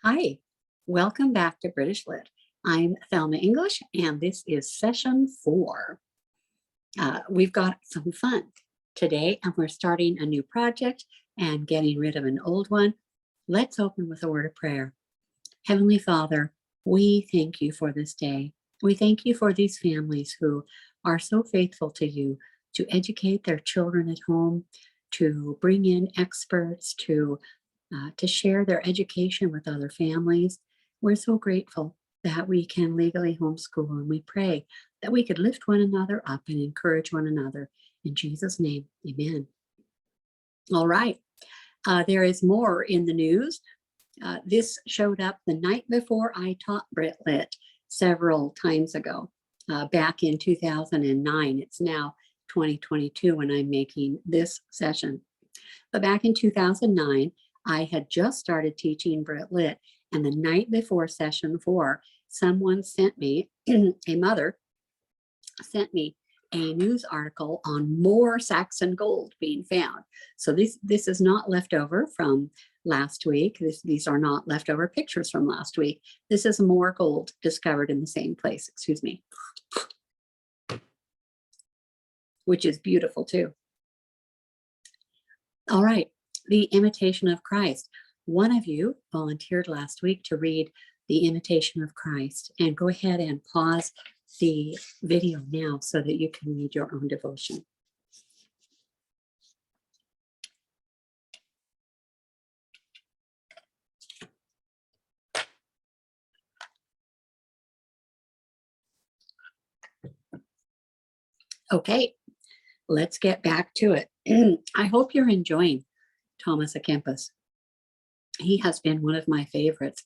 Hi, welcome back to British Lit. I'm Thelma English, and this is session 4. We've got some fun today, and we're starting a new project and getting rid of an old one. Let's open with a word of prayer. Heavenly Father, we thank you for this day. We thank you for these families who are so faithful to you to educate their children at home, to bring in experts, to share their education with other families. We're so grateful that we can legally homeschool, and we pray that we could lift one another up and encourage one another. In Jesus' name, amen. All right, there is more in the news. This showed up the night before I taught Brit Lit several times ago, back in 2009. It's now 2022 when I'm making this session. But back in 2009, I had just started teaching Brit Lit, and the night before session 4, someone sent me, a mother sent me a news article on more Saxon gold being found. So this is not leftover from last week. These are not leftover pictures from last week. This is more gold discovered in the same place, excuse me, which is beautiful too. All right, the Imitation of Christ. One of you volunteered last week to read the Imitation of Christ, and go ahead and pause the video now so that you can read your own devotion. Okay, let's get back to it. I hope you're enjoying Thomas à Kempis. He has been one of my favorites.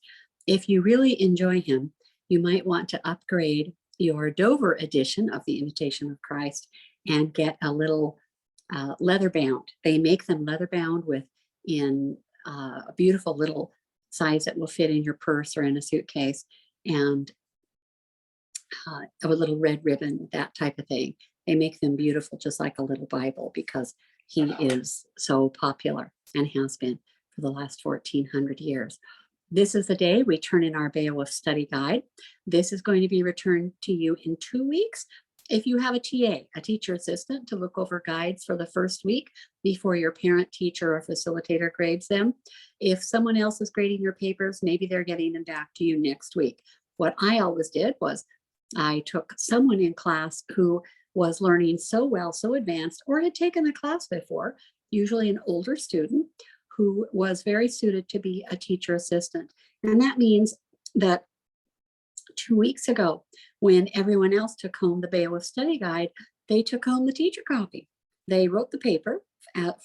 If you really enjoy him, you might want to upgrade your Dover edition of the Imitation of Christ and get a little leather bound. They make them leather bound in a beautiful little size that will fit in your purse or in a suitcase, and a little red ribbon, that type of thing. They make them beautiful, just like a little Bible, because he is so popular and has been for the last 1400 years. This is the day we turn in our Beowulf study guide. This is going to be returned to you in 2 weeks. If you have a TA, a teacher assistant, to look over guides for the first week before your parent, teacher, or facilitator grades them. If someone else is grading your papers, maybe they're getting them back to you next week. What I always did was I took someone in class who was learning so well, so advanced, or had taken the class before, usually an older student who was very suited to be a teacher assistant. And that means that 2 weeks ago, when everyone else took home the Beowulf study guide, they took home the teacher copy. They wrote the paper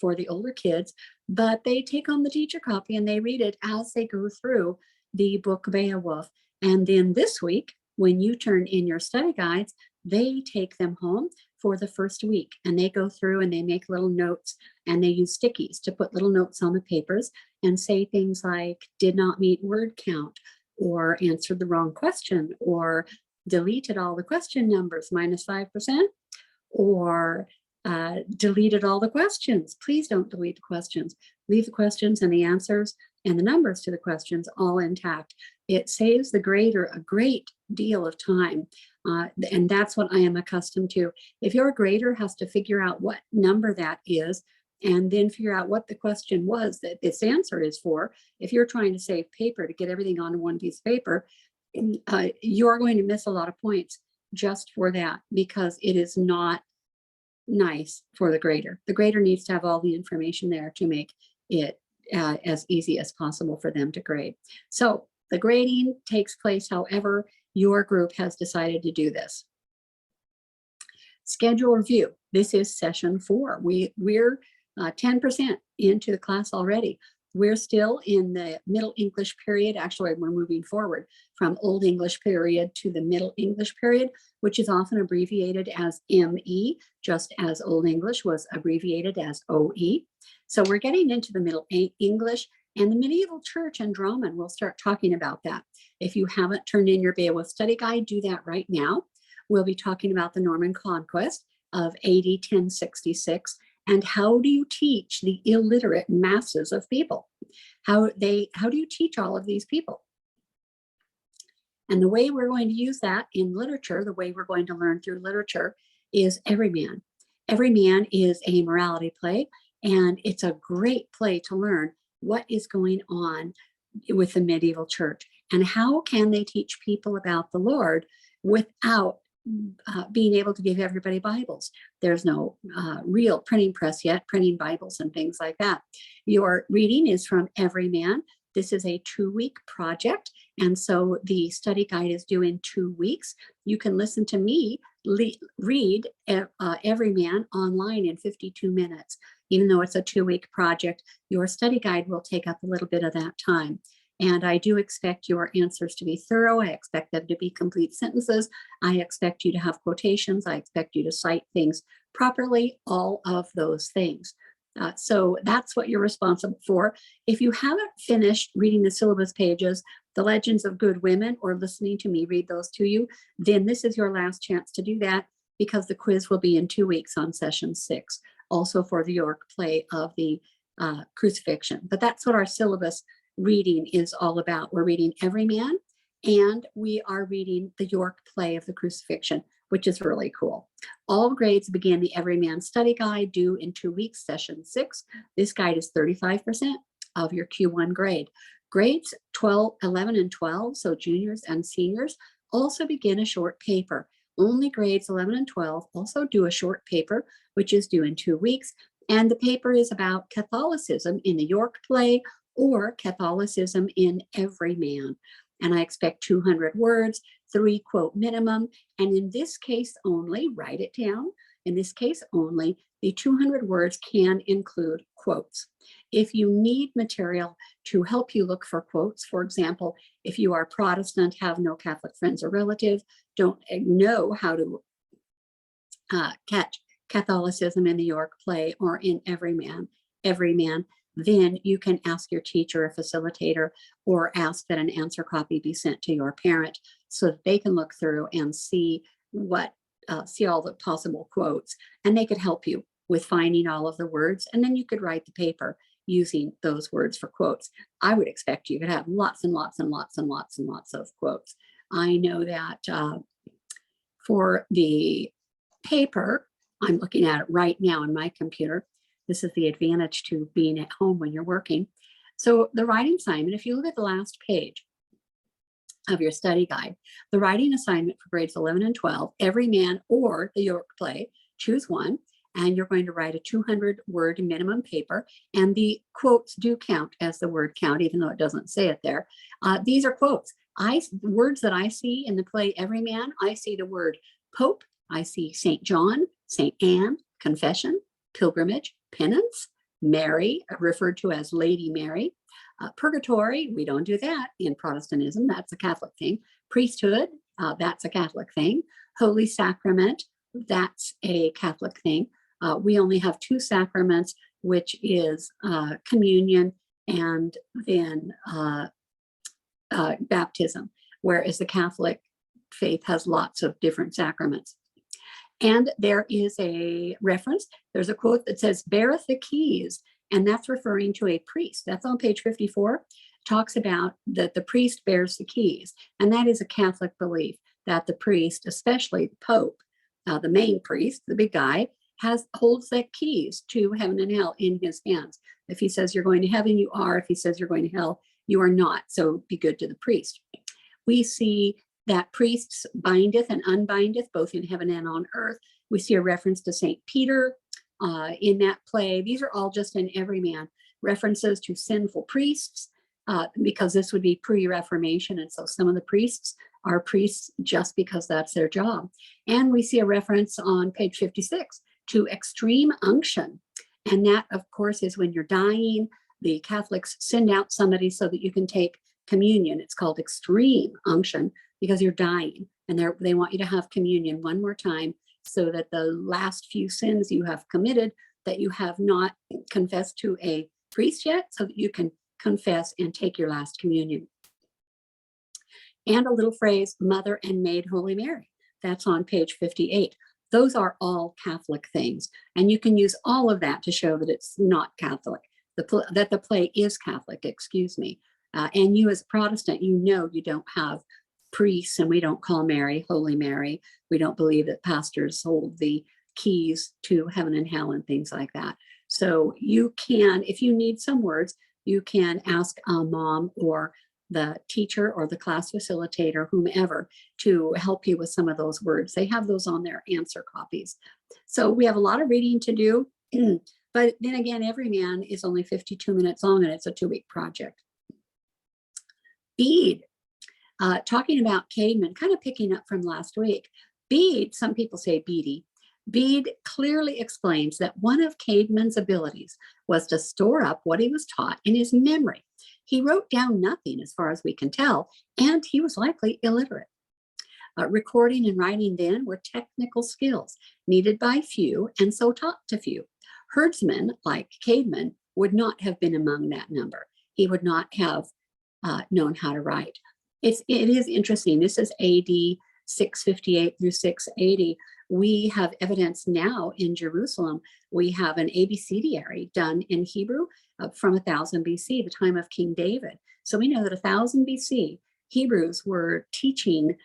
for the older kids, but they take home the teacher copy and they read it as they go through the book Beowulf. And then this week, when you turn in your study guides, they take them home for the first week, and they go through and they make little notes, and they use stickies to put little notes on the papers and say things like did not meet word count, or answered the wrong question, or deleted all the question numbers, -5%, or deleted all the questions. Please don't delete the questions. Leave the questions and the answers and the numbers to the questions all intact. It saves the grader a great deal of time. And that's what I am accustomed to. If your grader has to figure out what number that is, and then figure out what the question was that this answer is for, if you're trying to save paper to get everything on one piece of paper, you're going to miss a lot of points just for that, because it is not nice for the grader. The grader needs to have all the information there to make it as easy as possible for them to grade. So the grading takes place however your group has decided to do this. Schedule review. This is session 4. We're 10% into the class already. We're still in the Middle English period. Actually, we're moving forward from Old English period to the Middle English period, which is often abbreviated as ME, just as Old English was abbreviated as OE. So we're getting into the Middle English, and the medieval church and drama, and we'll start talking about that. If you haven't turned in your Beowulf study guide, do that right now. We'll be talking about the Norman Conquest of AD 1066 And how do you teach the illiterate masses of people? How do you teach all of these people? And the way we're going to use that in literature, the way we're going to learn through literature, is Everyman. Everyman is a morality play, and it's a great play to learn what is going on with the medieval church and how can they teach people about the Lord without being able to give everybody Bibles. There's no real printing press yet, printing Bibles and things like that. Your reading is from Everyman. This is a 2-week project, and so the study guide is due in 2 weeks. You can listen to me read Everyman online in 52 minutes. Even though it's a 2-week project, your study guide will take up a little bit of that time. And I do expect your answers to be thorough. I expect them to be complete sentences. I expect you to have quotations. I expect you to cite things properly, all of those things. So that's what you're responsible for. If you haven't finished reading the syllabus pages, the Legends of Good Women, or listening to me read those to you, then this is your last chance to do that, because the quiz will be in 2 weeks on session 6, also for the York play of the crucifixion. But that's what our syllabus reading is all about. We're reading Everyman, and we are reading the York play of the crucifixion, which is really cool. All grades begin the Everyman study guide, due in 2 weeks, session 6. This guide is 35% of your Q1 grade. Grades 12, 11, and 12, so juniors and seniors, also begin a short paper. Only grades 11 and 12 also do a short paper, which is due in 2 weeks. And the paper is about Catholicism in the York play or Catholicism in Everyman. And I expect 200 words, 3 quote minimum. And in this case only, write it down. In this case only, the 200 words can include quotes. If you need material to help you look for quotes, for example, if you are Protestant, have no Catholic friends or relatives, don't know how to catch Catholicism in the York play or in Everyman, then you can ask your teacher or facilitator, or ask that an answer copy be sent to your parent so that they can look through and see all the possible quotes, and they could help you with finding all of the words, and then you could write the paper using those words for quotes. I would expect you could have lots and lots and lots and lots and lots of quotes. I know that for the paper, I'm looking at it right now on my computer. This is the advantage to being at home when you're working. So the writing assignment, if you look at the last page of your study guide, the writing assignment for grades 11 and 12, Everyman or the York play, choose one, and you're going to write a 200-word minimum paper, and the quotes do count as the word count, even though it doesn't say it there. These are quotes. Words that I see in the play Everyman, I see the word Pope, I see St. John, St. Anne, confession, pilgrimage, penance, Mary, referred to as Lady Mary, purgatory, we don't do that in Protestantism, that's a Catholic thing, priesthood, that's a Catholic thing, Holy Sacrament, that's a Catholic thing. We only have 2 sacraments, which is communion and then baptism, whereas the Catholic faith has lots of different sacraments. And there is a reference, there's a quote that says, beareth the keys, and that's referring to a priest. That's on page 54, talks about that the priest bears the keys. And that is a Catholic belief, that the priest, especially the Pope, the main priest, the big guy, holds the keys to heaven and hell in his hands. If he says you're going to heaven, you are. If he says you're going to hell, you are not. So be good to the priest. We see that priests bindeth and unbindeth, both in heaven and on earth. We see a reference to St. Peter in that play. These are all just in Everyman, references to sinful priests, because this would be pre-Reformation. And so some of the priests are priests just because that's their job. And we see a reference on page 56 to extreme unction. And that, of course, is when you're dying. The Catholics send out somebody so that you can take communion. It's called extreme unction because you're dying, and they want you to have communion one more time so that the last few sins you have committed that you have not confessed to a priest yet, so that you can confess and take your last communion. And a little phrase, Mother and Maid Holy Mary. That's on page 58. Those are all Catholic things. And you can use all of that to show that it's not Catholic, that the play is Catholic, excuse me. And you as a Protestant, you know you don't have priests, and we don't call Mary Holy Mary. We don't believe that pastors hold the keys to heaven and hell and things like that. So you can, if you need some words, you can ask a mom or the teacher or the class facilitator, whomever, to help you with some of those words. They have those on their answer copies. So we have a lot of reading to do. But then again, Everyman is only 52 minutes long, and it's a 2-week project. Bede, talking about Caedmon, kind of picking up from last week. Bede, some people say Bede. Bede clearly explains that one of Caedmon's abilities was to store up what he was taught in his memory. He wrote down nothing, as far as we can tell, and he was likely illiterate. Recording and writing then were technical skills needed by few, and so taught to few. Herdsmen, like Caedmon, would not have been among that number. He would not have known how to write. It is interesting. This is AD 658 through 680. We have evidence now in Jerusalem. We have an abecediary done in Hebrew from 1000 BC, the time of King David. So we know that 1000 BC, Hebrews were teaching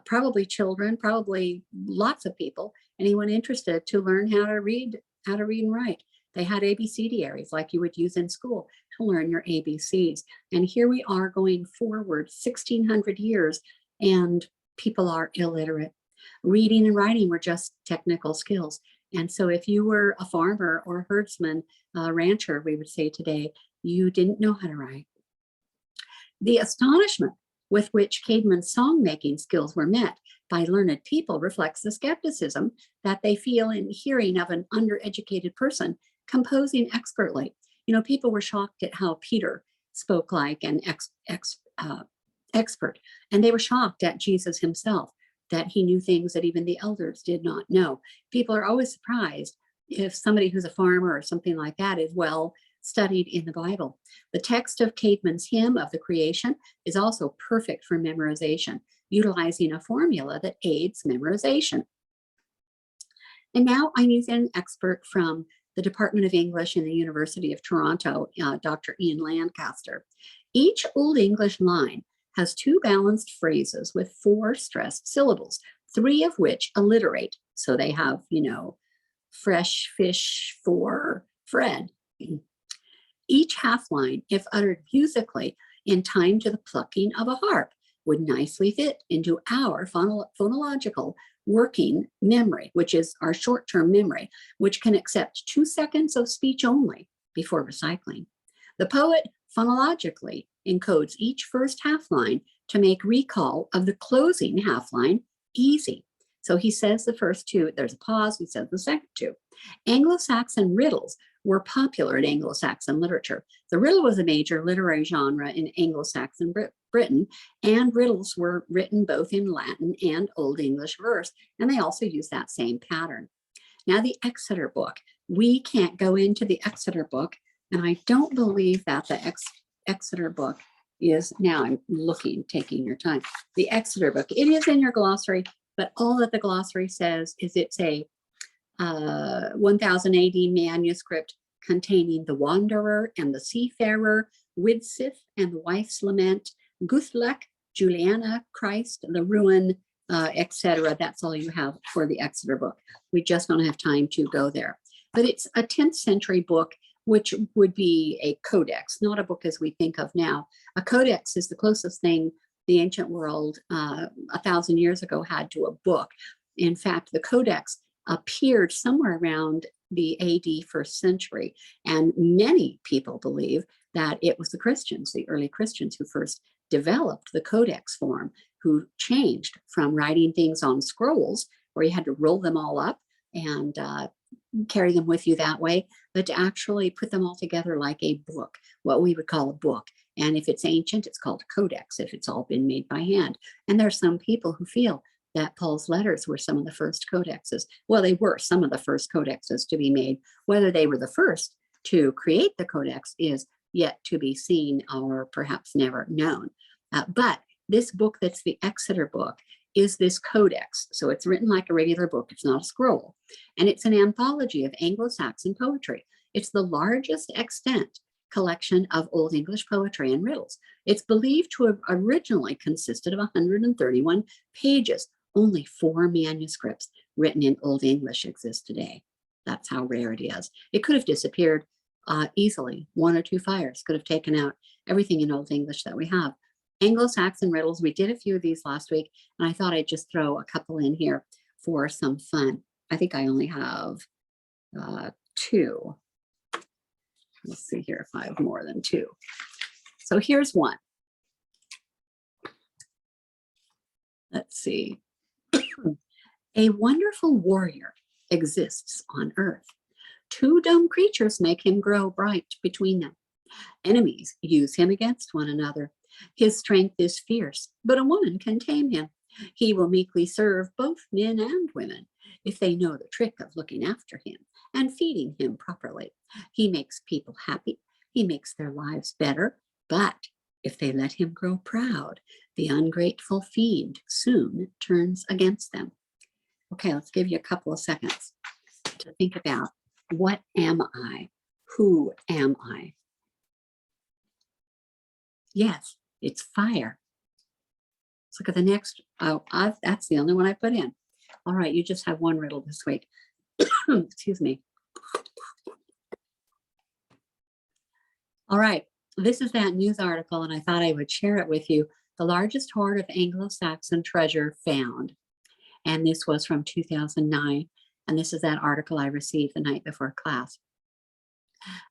probably children, probably lots of people, anyone interested to learn how to read and write. They had abecediaries like you would use in school to learn your ABCs. And here we are going forward 1600 years, and people are illiterate. Reading and writing were just technical skills. And so if you were a farmer or a herdsman, rancher, we would say today, you didn't know how to write. The astonishment with which Caedmon's song-making skills were met by learned people reflects the skepticism that they feel in hearing of an undereducated person composing expertly. You know, people were shocked at how Peter spoke like an expert, and they were shocked at Jesus himself, that he knew things that even the elders did not know. People are always surprised if somebody who's a farmer or something like that is well studied in the Bible. The text of Caedmon's hymn of the creation is also perfect for memorization, utilizing a formula that aids memorization. And now I'm using an expert from the Department of English in the University of Toronto, Dr. Ian Lancaster. Each Old English line has 2 balanced phrases with 4 stressed syllables, 3 of which alliterate. So they have, you know, fresh fish for Fred. Each half line, if uttered musically in time to the plucking of a harp, would nicely fit into our phonological working memory, which is our short-term memory, which can accept 2 seconds of speech only before recycling. The poet phonologically encodes each first half line to make recall of the closing half line easy. So he says the first 2, there's a pause, he says the second 2. Anglo-Saxon riddles were popular in Anglo-Saxon literature. The riddle was a major literary genre in Anglo-Saxon Britain, and riddles were written both in Latin and Old English verse, and they also use that same pattern. Now the Exeter book. We can't go into the Exeter book, and I don't believe that the Exeter book is, now I'm looking, taking your time. The Exeter book, it is in your glossary, but all that the glossary says is it's a 1000 AD manuscript containing the Wanderer and the Seafarer, Widsith and the Wife's Lament, Guthlac, Juliana, Christ, the Ruin, etc. That's all you have for the Exeter book. We just don't have time to go there. But it's a 10th century book, which would be a codex, not a book as we think of now. A codex is the closest thing the ancient world 1,000 years ago had to a book. In fact, the codex appeared somewhere around the AD 1st century, and many people believe that it was the Christians, the early Christians, who first developed the codex form, who changed from writing things on scrolls where you had to roll them all up and carry them with you that way, but to actually put them all together like a book, what we would call a book. And if it's ancient, it's called a codex, if it's all been made by hand. And there are some people who feel that Paul's letters were some of the first codexes. Well, they were some of the first codexes to be made. Whether they were the first to create the codex is yet to be seen, or perhaps never known. But this book that's the Exeter book is this codex. So it's written like a regular book. It's not a scroll. And it's an anthology of Anglo-Saxon poetry. It's the largest extant collection of Old English poetry and riddles. It's believed to have originally consisted of 131 pages. Only 4 manuscripts written in Old English exist today. That's how rare it is. It could have disappeared easily. 1 or 2 fires could have taken out everything in Old English that we have. Anglo-Saxon riddles, we did a few of these last week, and I thought I'd just throw a couple in here for some fun. I think I only have 2. Let's see here if I have more than 2. So here's one. Let's see. A wonderful warrior exists on earth. 2 dumb creatures make him grow bright between them. Enemies use him against one another. His strength is fierce, but a woman can tame him. He will meekly serve both men and women if they know the trick of looking after him and feeding him properly. He makes people happy. He makes their lives better. But if they let him grow proud, the ungrateful fiend soon turns against them. Okay, let's give you a couple of seconds to think about, what am I? Who am I? Yes, it's fire. Let's look at the next. Oh, that's the only one I put in. All right, you just have one riddle this week. Excuse me. All right, this is that news article, and I thought I would share it with you. The largest hoard of Anglo-Saxon treasure found. And this was from 2009. And this is that article I received the night before class.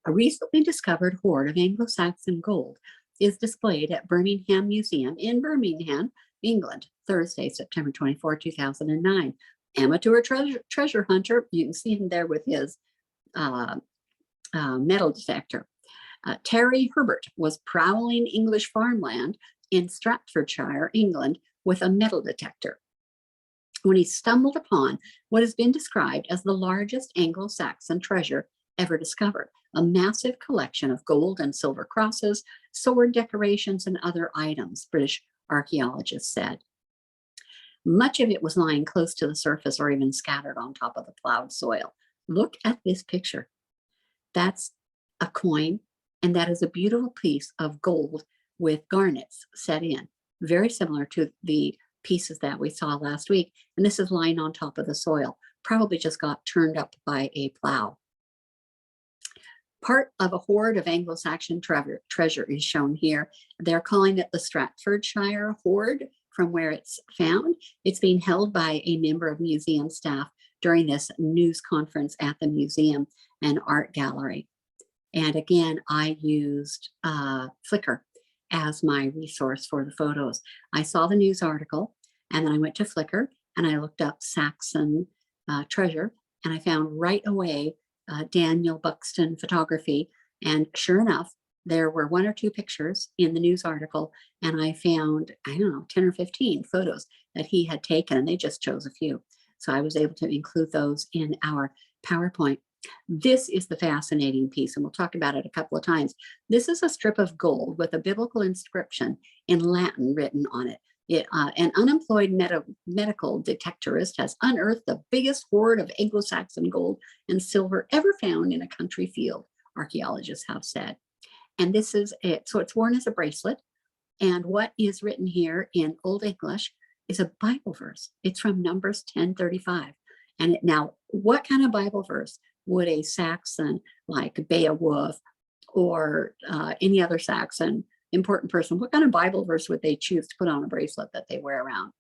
A recently discovered hoard of Anglo-Saxon gold is displayed at Birmingham Museum in Birmingham, England, Thursday, September 24, 2009. Amateur treasure hunter, you can see him there with his metal detector. Terry Herbert was prowling English farmland in Stratfordshire, England, with a metal detector when he stumbled upon what has been described as the largest Anglo-Saxon treasure ever discovered, a massive collection of gold and silver crosses, sword decorations, and other items, British archaeologists said. Much of it was lying close to the surface or even scattered on top of the plowed soil. Look at this picture. That's a coin, and that is a beautiful piece of gold with garnets set in, very similar to the pieces that we saw last week. And this is lying on top of the soil, probably just got turned up by a plow. Part of a hoard of Anglo-Saxon treasure is shown here. They're calling it the Stratfordshire Hoard from where it's found. It's being held by a member of museum staff during this news conference at the museum and art gallery. And again, I used Flickr as my resource for the photos. I saw the news article, and then I went to Flickr and I looked up Saxon treasure, and I found right away Daniel Buxton photography. And sure enough, there were 1 or 2 pictures in the news article, and I found, I don't know, 10 or 15 photos that he had taken, and they just chose a few. So I was able to include those in our PowerPoint. This is the fascinating piece, and we'll talk about it a couple of times. This is a strip of gold with a biblical inscription in Latin written on it. An unemployed medical detectorist has unearthed the biggest hoard of Anglo-Saxon gold and silver ever found in a country field, archaeologists have said. And this is it. So it's worn as a bracelet. And what is written here in Old English is a Bible verse. It's from Numbers 10:35. And now, what kind of Bible verse would a Saxon like Beowulf or any other Saxon important person, what kind of Bible verse would they choose to put on a bracelet that they wear around?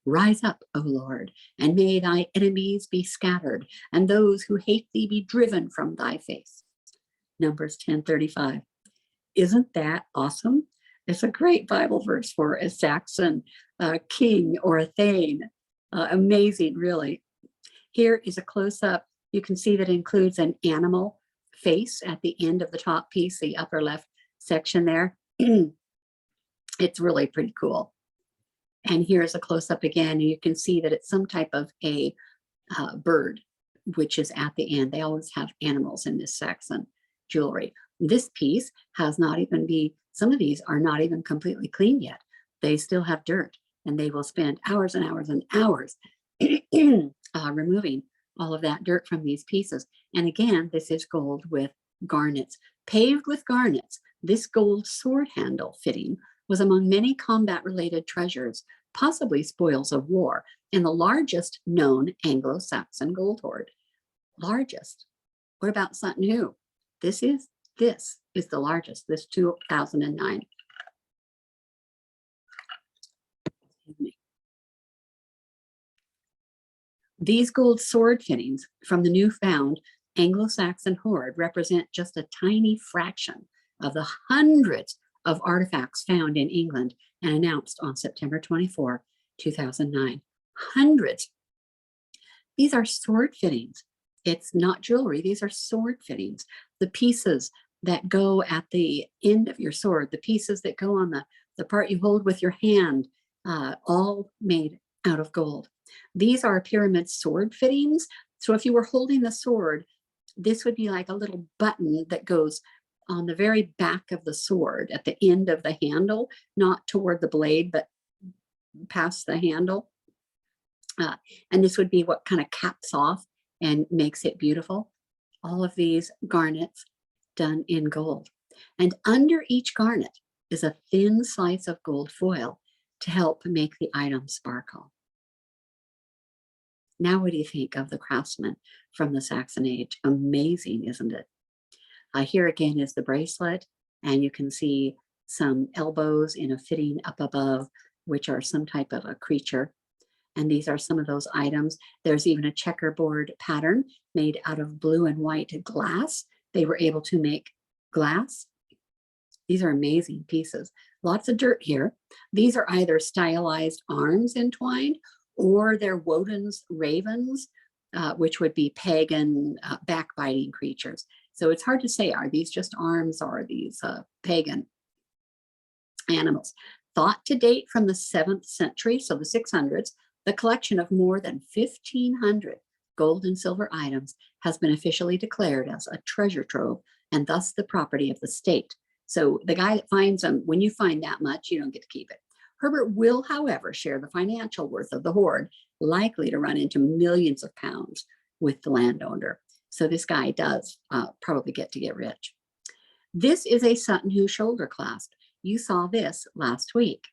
Rise up, O Lord, and may thy enemies be scattered, and those who hate thee be driven from thy face. Numbers 10:35. Isn't that awesome? It's a great Bible verse for a Saxon king or a thane. Amazing, really. Here is a close-up. You can see that it includes an animal face at the end of the top piece, the upper left section there. It's really pretty cool. And here's a close-up again, and you can see that it's some type of a bird, which is at the end. They always have animals in this Saxon jewelry. This piece has not even some of these are not even completely clean yet. They still have dirt. and they will spend hours and hours and hours removing all of that dirt from these pieces. And again, this is gold with garnets, paved with garnets. This gold sword handle fitting was among many combat-related treasures, possibly spoils of war, and the largest known Anglo-Saxon gold hoard. Largest. What about Sutton Hoo? This is the largest, this 2009. These gold sword fittings from the newfound Anglo-Saxon hoard represent just a tiny fraction of the hundreds of artifacts found in England and announced on September 24, 2009. Hundreds. These are sword fittings. It's not jewelry. These are sword fittings. The pieces that go at the end of your sword, the pieces that go on the part you hold with your hand, all made out of gold. These are pyramid sword fittings. So if you were holding the sword, this would be like a little button that goes on the very back of the sword at the end of the handle, not toward the blade, but past the handle. And this would be what kind of caps off and makes it beautiful. All of these garnets done in gold. And under each garnet is a thin slice of gold foil to help make the item sparkle. Now, what do you think of the craftsmen from the Saxon age? Amazing, isn't it? Here again is the bracelet, and you can see some elbows in a fitting up above, which are some type of a creature. And these are some of those items. There's even a checkerboard pattern made out of blue and white glass. They were able to make glass. These are amazing pieces. Lots of dirt here. These are either stylized arms entwined, or they're Woden's ravens, which would be pagan backbiting creatures. So it's hard to say, are these just arms or are these pagan animals? Thought to date from the 7th century, so the 600s, the collection of more than 1,500 gold and silver items has been officially declared as a treasure trove and thus the property of the state. So the guy that finds them, when you find that much, you don't get to keep it. Herbert will, however, share the financial worth of the hoard, likely to run into millions of pounds with the landowner. So this guy does probably get rich. This is a Sutton Hoo shoulder clasp. You saw this last week.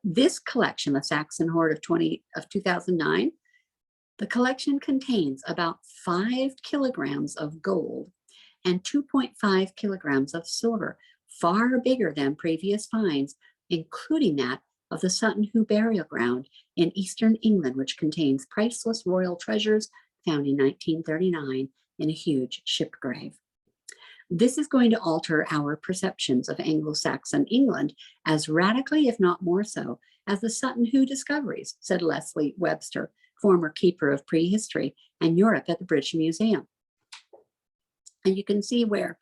This collection, the Saxon Hoard of 2009, the collection contains about 5 kilograms of gold and 2.5 kilograms of silver, far bigger than previous finds, including that of the Sutton Hoo burial ground in eastern England, which contains priceless royal treasures found in 1939 in a huge ship grave. This is going to alter our perceptions of Anglo-Saxon England as radically, if not more so, as the Sutton Hoo discoveries, said Leslie Webster, former keeper of prehistory and Europe at the British Museum. And you can see where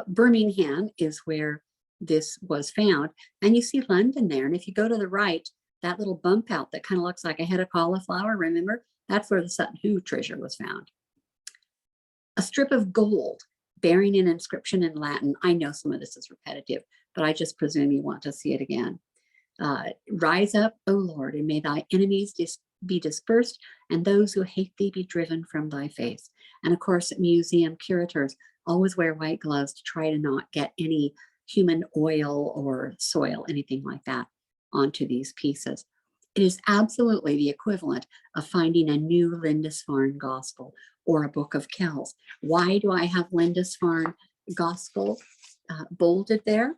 Birmingham is where this was found. And you see London there. And if you go to the right, that little bump out that kind of looks like a head of cauliflower, remember? That's where the Sutton Hoo treasure was found. A strip of gold bearing an inscription in Latin. I know some of this is repetitive, but I just presume you want to see it again. Rise up, O Lord, and may thy enemies be dispersed, and those who hate thee be driven from thy face. And of course, museum curators always wear white gloves to try to not get any human oil or soil, anything like that, onto these pieces. It is absolutely the equivalent of finding a new Lindisfarne Gospel or a Book of Kells. Why do I have Lindisfarne Gospel bolded there?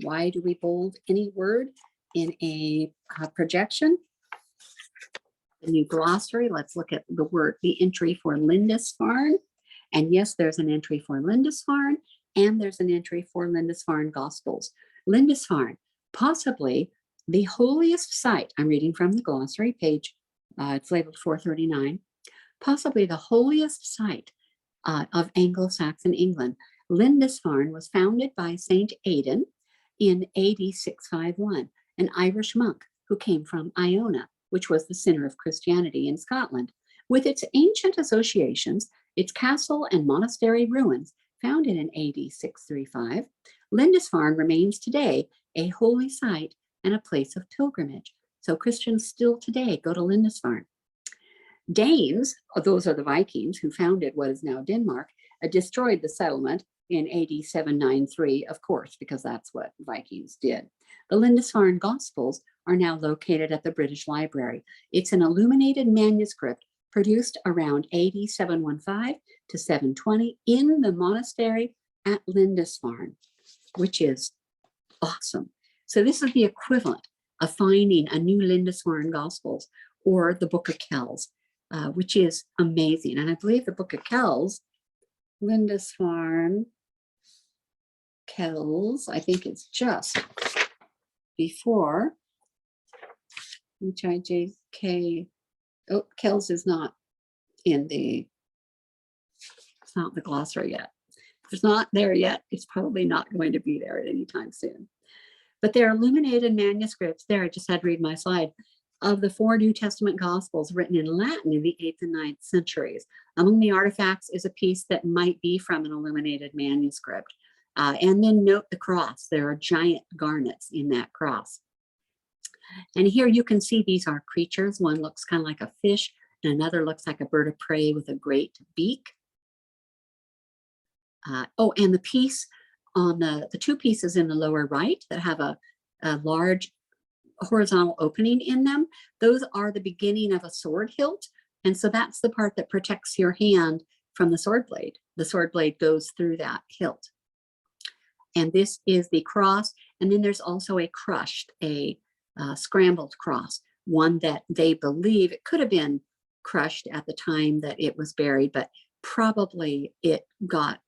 Why do we bold any word in a projection? The new glossary, let's look at the entry for Lindisfarne. And yes, there's an entry for Lindisfarne, and there's an entry for Lindisfarne Gospels. Lindisfarne, possibly the holiest site, I'm reading from the glossary page, it's labeled 439, possibly the holiest site of Anglo-Saxon England. Lindisfarne was founded by Saint Aidan in AD 651, an Irish monk who came from Iona, which was the center of Christianity in Scotland. With its ancient associations, its castle and monastery ruins, founded in AD 635, Lindisfarne remains today a holy site and a place of pilgrimage. So Christians still today go to Lindisfarne. Danes, those are the Vikings who founded what is now Denmark, destroyed the settlement in AD 793, of course, because that's what Vikings did. The Lindisfarne Gospels are now located at the British Library. It's an illuminated manuscript produced around AD 715 to 720 in the monastery at Lindisfarne, which is awesome. So this is the equivalent of finding a new Lindisfarne Gospels or the Book of Kells, which is amazing. And I believe the Book of Kells, Lindisfarne Kells, I think it's just before HIJK. Oh, Kells is not in the, it's not the glossary yet. If it's not there yet, it's probably not going to be there at any time soon. But there are illuminated manuscripts there. I just had to read my slide of the 4 New Testament Gospels written in Latin in the 8th and 9th centuries. Among the artifacts is a piece that might be from an illuminated manuscript. And then note the cross. There are giant garnets in that cross. And here you can see these are creatures. One looks kind of like a fish, and another looks like a bird of prey with a great beak. Oh, and the piece on the 2 pieces in the lower right that have a large horizontal opening in them, those are the beginning of a sword hilt. And so that's the part that protects your hand from the sword blade. The sword blade goes through that hilt. And this is the cross. And then there's also a crushed, a scrambled cross, one that they believe it could have been crushed at the time that it was buried, but probably it got,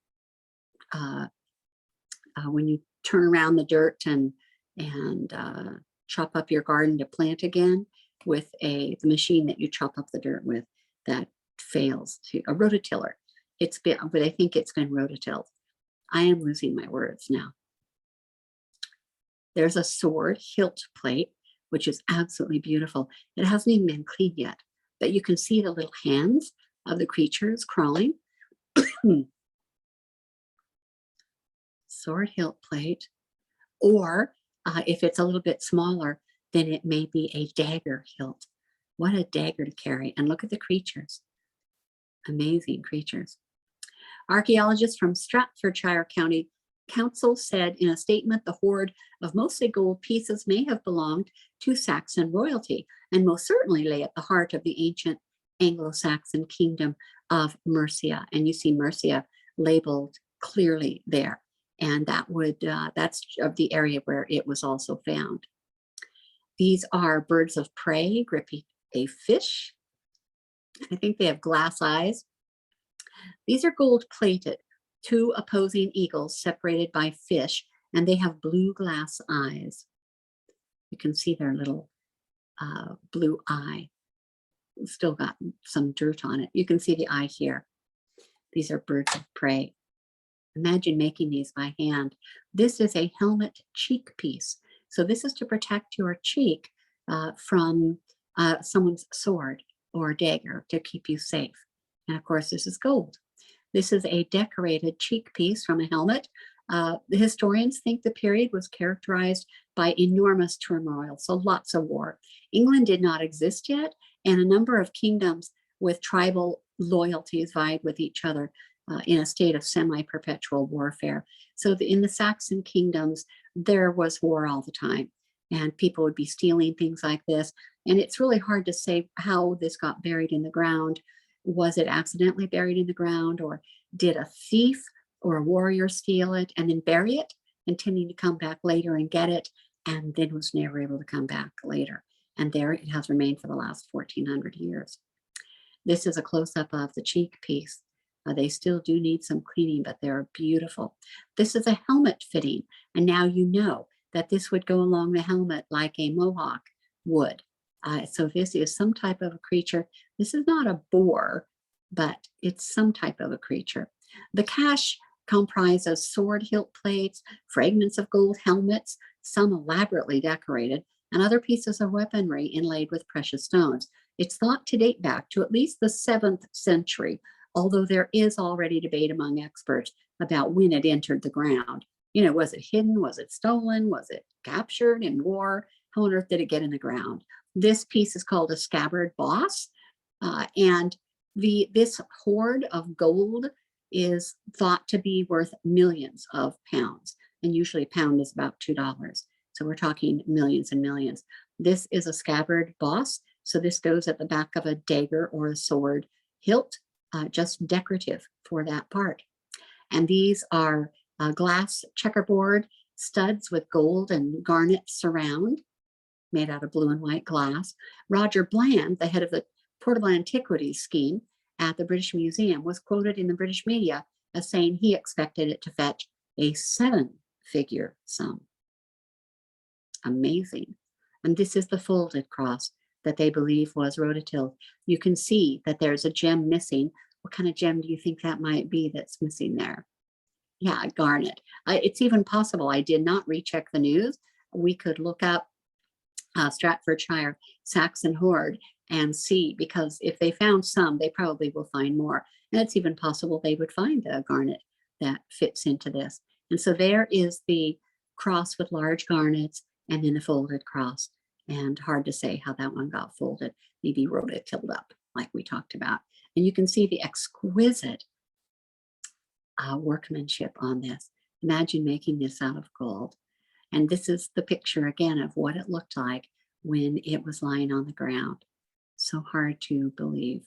when you turn around the dirt and chop up your garden to plant again with the machine that you chop up the dirt with, that fails to, a rototiller. It's been, but I think it's been rototilled. I am losing my words now. There's a sword hilt plate, which is absolutely beautiful. It hasn't even been cleaned yet, but you can see the little hands of the creatures crawling. Sword hilt plate, or if it's a little bit smaller, then it may be a dagger hilt. What a dagger to carry. And look at the creatures. Amazing creatures. Archaeologists from Staffordshire County Council said in a statement, the hoard of mostly gold pieces may have belonged to Saxon royalty and most certainly lay at the heart of the ancient Anglo-Saxon kingdom of Mercia. And you see Mercia labeled clearly there. And that would, that's of the area where it was also found. These are birds of prey gripping a fish. I think they have glass eyes. These are gold plated, 2 opposing eagles separated by fish, and they have blue glass eyes. You can see their little blue eye. It's still got some dirt on it. You can see the eye here. These are birds of prey. Imagine making these by hand. This is a helmet cheek piece. So this is to protect your cheek from someone's sword or dagger to keep you safe. And of course, this is gold. This is a decorated cheek piece from a helmet. The historians think the period was characterized by enormous turmoil, so lots of war. England did not exist yet, and a number of kingdoms with tribal loyalties vied with each other in a state of semi-perpetual warfare. So in the Saxon kingdoms, there was war all the time, and people would be stealing things like this. And it's really hard to say how this got buried in the ground. Was it accidentally buried in the ground, or did a thief or a warrior steal it and then bury it, intending to come back later and get it, and then was never able to come back later? And there it has remained for the last 1400 years. This is a close-up of the cheek piece. They still do need some cleaning, but they're beautiful. This is a helmet fitting, and now you know that this would go along the helmet like a mohawk would. So this is some type of a creature. This is not a boar, but it's some type of a creature. The cache comprises sword hilt plates, fragments of gold helmets, some elaborately decorated, and other pieces of weaponry inlaid with precious stones. It's thought to date back to at least the 7th century, although there is already debate among experts about when it entered the ground. You know, was it hidden? Was it stolen? Was it captured in war? How on earth did it get in the ground? This piece is called a scabbard boss. And this hoard of gold is thought to be worth millions of pounds. And usually a pound is about $2. So we're talking millions and millions. This is a scabbard boss. So this goes at the back of a dagger or a sword hilt, just decorative for that part. And these are glass checkerboard studs with gold and garnet surround, made out of blue and white glass. Roger Bland, the head of the Portable Antiquities scheme at the British Museum, was quoted in the British media as saying he expected it to fetch a 7-figure sum. Amazing. And this is the folded cross that they believe was rototilt. You can see that there's a gem missing. What kind of gem do you think that might be that's missing there? Yeah, garnet. It's even possible. I did not recheck the news. We could look up Stratfordshire Saxon hoard and see, because if they found some, they probably will find more. And it's even possible they would find a garnet that fits into this. And so there is the cross with large garnets and then the folded cross. And hard to say how that one got folded. Maybe rototilled up like we talked about. And you can see the exquisite workmanship on this. Imagine making this out of gold. And this is the picture again of what it looked like when it was lying on the ground. So hard to believe.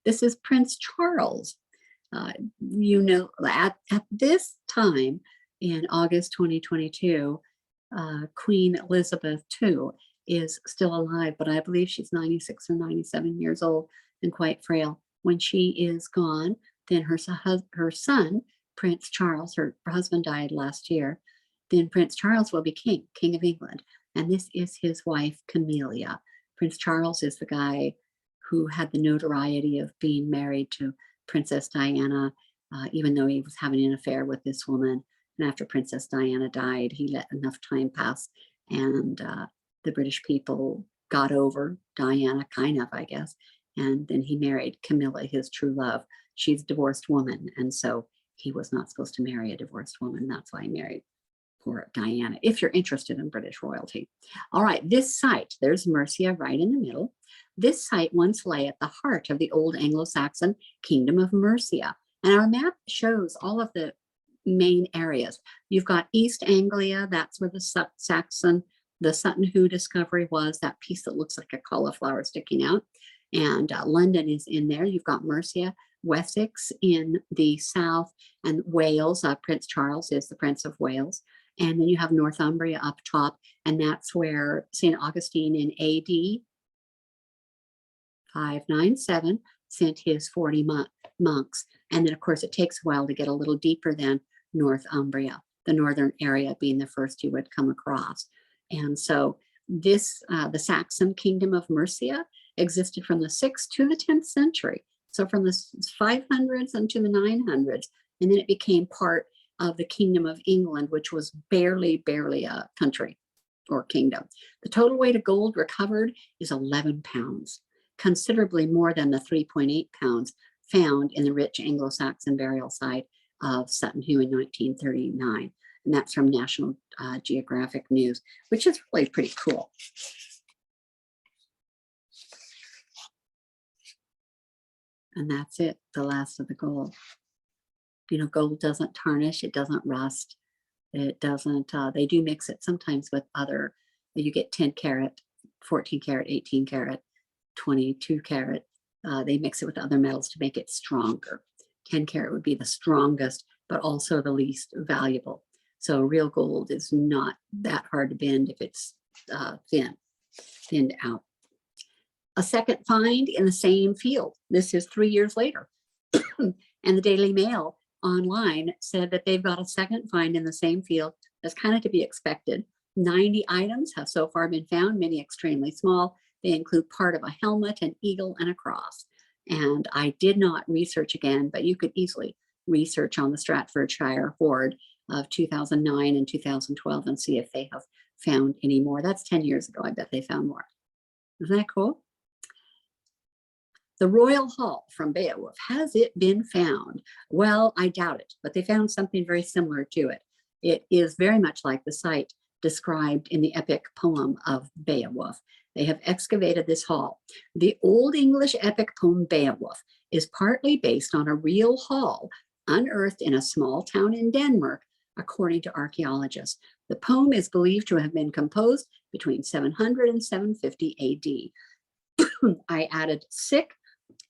This is Prince Charles. You know, at this time in August 2022, Queen Elizabeth II is still alive, but I believe she's 96 or 97 years old and quite frail. When she is gone, then her son, Prince Charles, her husband died last year, then Prince Charles will be King of England. And this is his wife, Camilla. Prince Charles is the guy who had the notoriety of being married to Princess Diana, even though he was having an affair with this woman. And after Princess Diana died, he let enough time pass, and the British people got over Diana, kind of, I guess. And then he married Camilla, his true love. She's a divorced woman, and so he was not supposed to marry a divorced woman. That's why he married poor Diana, if you're interested in British royalty. All right, this site, there's Mercia right in the middle. This site once lay at the heart of the old Anglo-Saxon kingdom of Mercia. And our map shows all of the main areas. You've got East Anglia, that's where the Saxon, the Sutton Hoo discovery was, that piece that looks like a cauliflower sticking out. And London is in there. You've got Mercia, Wessex in the south, and Wales. Prince Charles is the Prince of Wales. And then you have Northumbria up top, and that's where St. Augustine in AD 597 sent his 40 monks. And then, of course, it takes a while to get a little deeper than Northumbria, the northern area being the first you would come across. And so this, the Saxon kingdom of Mercia existed from the 6th to the 10th century. So from the 500s into the 900s, and then it became part of the Kingdom of England, which was barely a country or kingdom. The total weight of gold recovered is 11 pounds, considerably more than the 3.8 pounds found in the rich Anglo-Saxon burial site of Sutton Hoo in 1939. And that's from National Geographic News, which is really pretty cool. And that's it, the last of the gold. You know, gold doesn't tarnish, it doesn't rust, it doesn't, they do mix it sometimes with other, you get 10 karat, 14 karat, 18 karat, 22 karat. They mix it with other metals to make it stronger. 10 karat would be the strongest, but also the least valuable. So real gold is not that hard to bend if it's thinned out. A second find in the same field. This is 3 years later. And the Daily Mail online said that they've got a second find in the same field. That's kind of to be expected. 90 items have so far been found, many extremely small. They include part of a helmet, an eagle, and a cross. And I did not research again, but you could easily research on the Stratfordshire Hoard of 2009 and 2012 and see if they have found any more. That's 10 years ago. I bet they found more. Isn't that cool? The Royal Hall from Beowulf, has it been found? Well, I doubt it, but they found something very similar to it. It is very much like the site described in the epic poem of Beowulf. They have excavated this hall. The Old English epic poem Beowulf is partly based on a real hall unearthed in a small town in Denmark, according to archaeologists. The poem is believed to have been composed between 700 and 750 AD. I added sick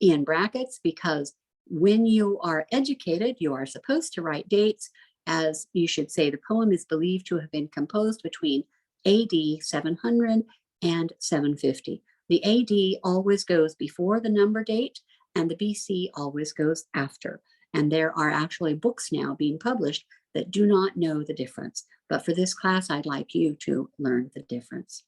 in brackets because when you are educated, you are supposed to write dates, as you should say the poem is believed to have been composed between AD 700 and 750. The AD always goes before the number date, and the BC always goes after. And there are actually books now being published that do not know the difference. But for this class, I'd like you to learn the difference.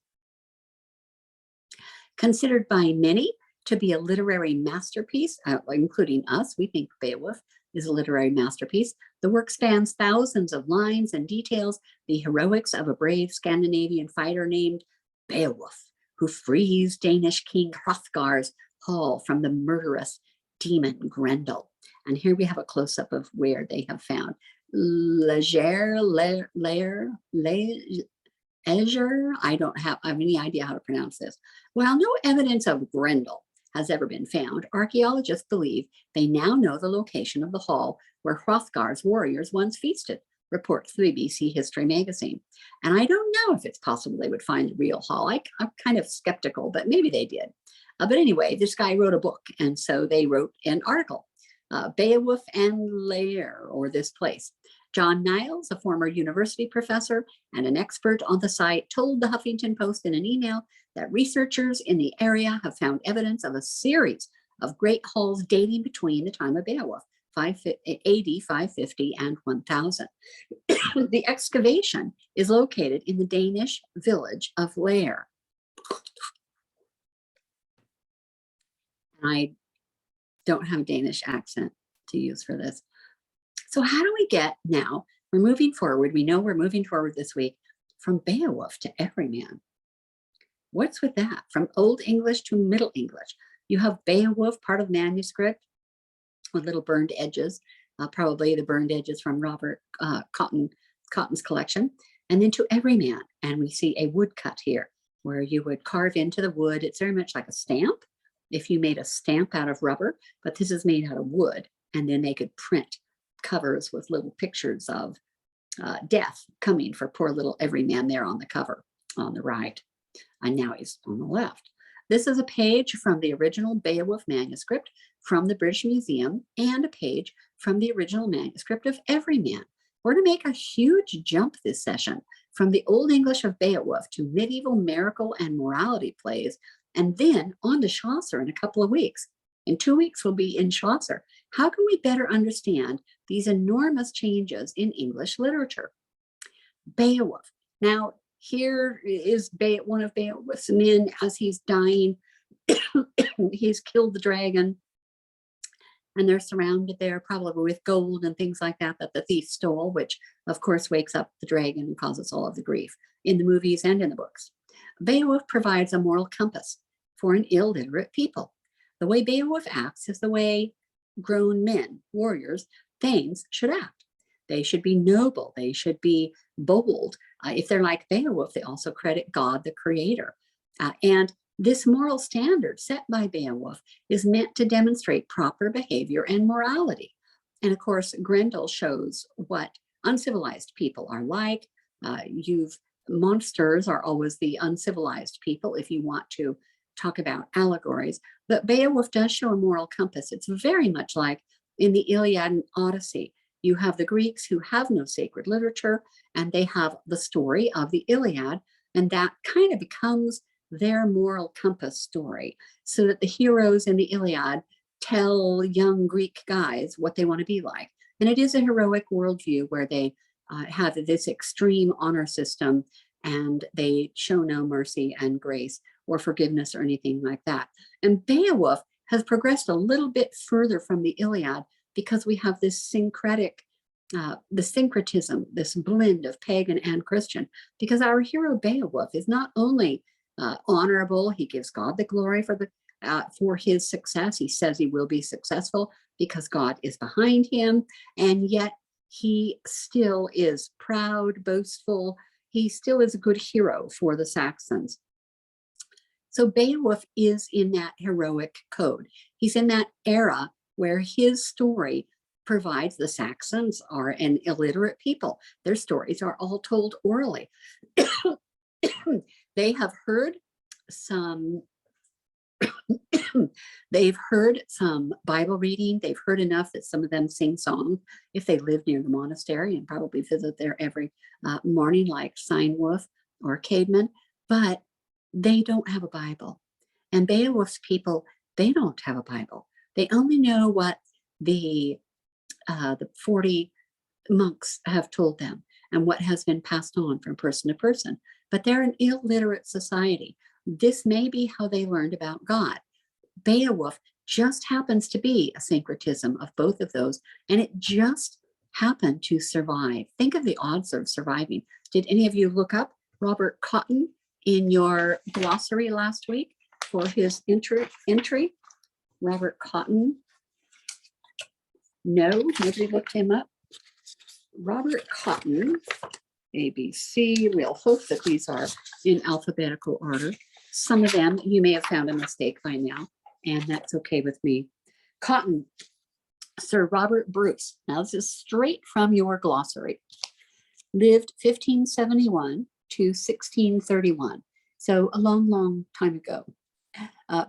Considered by many to be a literary masterpiece, including us, we think Beowulf is a literary masterpiece. The work spans thousands of lines and details the heroics of a brave Scandinavian fighter named Beowulf, who frees Danish King Hrothgar's hall from the murderous demon Grendel. And here we have a close-up of where they have found Leger, I don't have any idea how to pronounce this. While no evidence of Grendel has ever been found, archaeologists believe they now know the location of the hall where Hrothgar's warriors once feasted, reports the BBC History magazine. And I don't know if it's possible they would find the real hall. I'm kind of skeptical, but maybe they did. But anyway, this guy wrote a book, and so they wrote an article, Beowulf and Lair, or this place. John Niles, a former university professor and an expert on the site, told the Huffington Post in an email that researchers in the area have found evidence of a series of great halls dating between the time of Beowulf, AD 550 and 1000. The excavation is located in the Danish village of Lair. I don't have a Danish accent to use for this. So how do we get now, we're moving forward, we know we're moving forward this week, from Beowulf to Everyman. What's with that? From Old English to Middle English. You have Beowulf, part of manuscript, with little burned edges, probably the burned edges from Robert Cotton's collection, and then to Everyman. And we see a woodcut here, where you would carve into the wood. It's very much like a stamp, if you made a stamp out of rubber, but this is made out of wood, and then they could print covers with little pictures of death coming for poor little Everyman there on the cover on the right, and now he's on the left. This is a page from the original Beowulf manuscript from the British Museum and a page from the original manuscript of Everyman. We're going to make a huge jump this session from the Old English of Beowulf to medieval miracle and morality plays, and then on to Chaucer in a couple of weeks. In 2 weeks, we'll be in Chaucer. How can we better understand these enormous changes in English literature? Beowulf. Now, here is one of Beowulf's men as he's dying. He's killed the dragon, and they're surrounded there probably with gold and things like that that the thief stole, which of course wakes up the dragon and causes all of the grief in the movies and in the books. Beowulf provides a moral compass for an illiterate people. The way Beowulf acts is the way grown men, warriors, thanes should act. They should be noble. They should be bold. If they're like Beowulf, they also credit God, the creator. And this moral standard set by Beowulf is meant to demonstrate proper behavior and morality. And of course, Grendel shows what uncivilized people are like. Monsters are always the uncivilized people if you want to talk about allegories. But Beowulf does show a moral compass. It's very much like in the Iliad and Odyssey. You have the Greeks who have no sacred literature, and they have the story of the Iliad, and that kind of becomes their moral compass story, so that the heroes in the Iliad tell young Greek guys what they want to be like. And it is a heroic worldview where they have this extreme honor system, and they show no mercy and grace or forgiveness or anything like that. And Beowulf has progressed a little bit further from the Iliad because we have this the syncretism, this blend of pagan and Christian, because our hero Beowulf is not only honorable, he gives God the glory for his success. He says he will be successful because God is behind him, and yet he still is proud, boastful. he still is a good hero for the Saxons. So Beowulf is in that heroic code. He's in that era where his story provides, the Saxons are an illiterate people. Their stories are all told orally. They have heard some they've heard some Bible reading. They've heard enough that some of them sing songs if they live near the monastery, and probably visit there every morning, like Wolf or Caedmon, but they don't have a Bible. And Beowulf's people, they don't have a Bible. They only know what the 40 monks have told them and what has been passed on from person to person. But they're an illiterate society. This may be how they learned about God. Beowulf just happens to be a syncretism of both of those, and it just happened to survive. Think of the odds of surviving. Did any of you look up Robert Cotton in your glossary last week for his entry? Robert Cotton? No, nobody looked him up. Robert Cotton, ABC. We'll hope that these are in alphabetical order. Some of them, you may have found a mistake by now, and that's okay with me. Cotton, Sir Robert Bruce. Now, this is straight from your glossary. Lived 1571 to 1631. So a long, long time ago.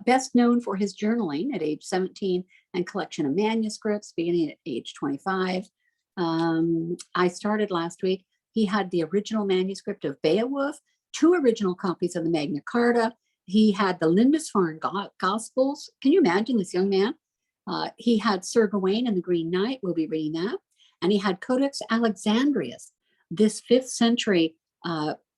Best known for his journaling at age 17 and collection of manuscripts beginning at age 25. I started last week. He had the original manuscript of Beowulf, 2 original copies of the Magna Carta. He had the Lindisfarne Gospels. Can you imagine this young man? He had Sir Gawain and the Green Knight. We'll be reading that. And he had Codex Alexandrinus, this 5th century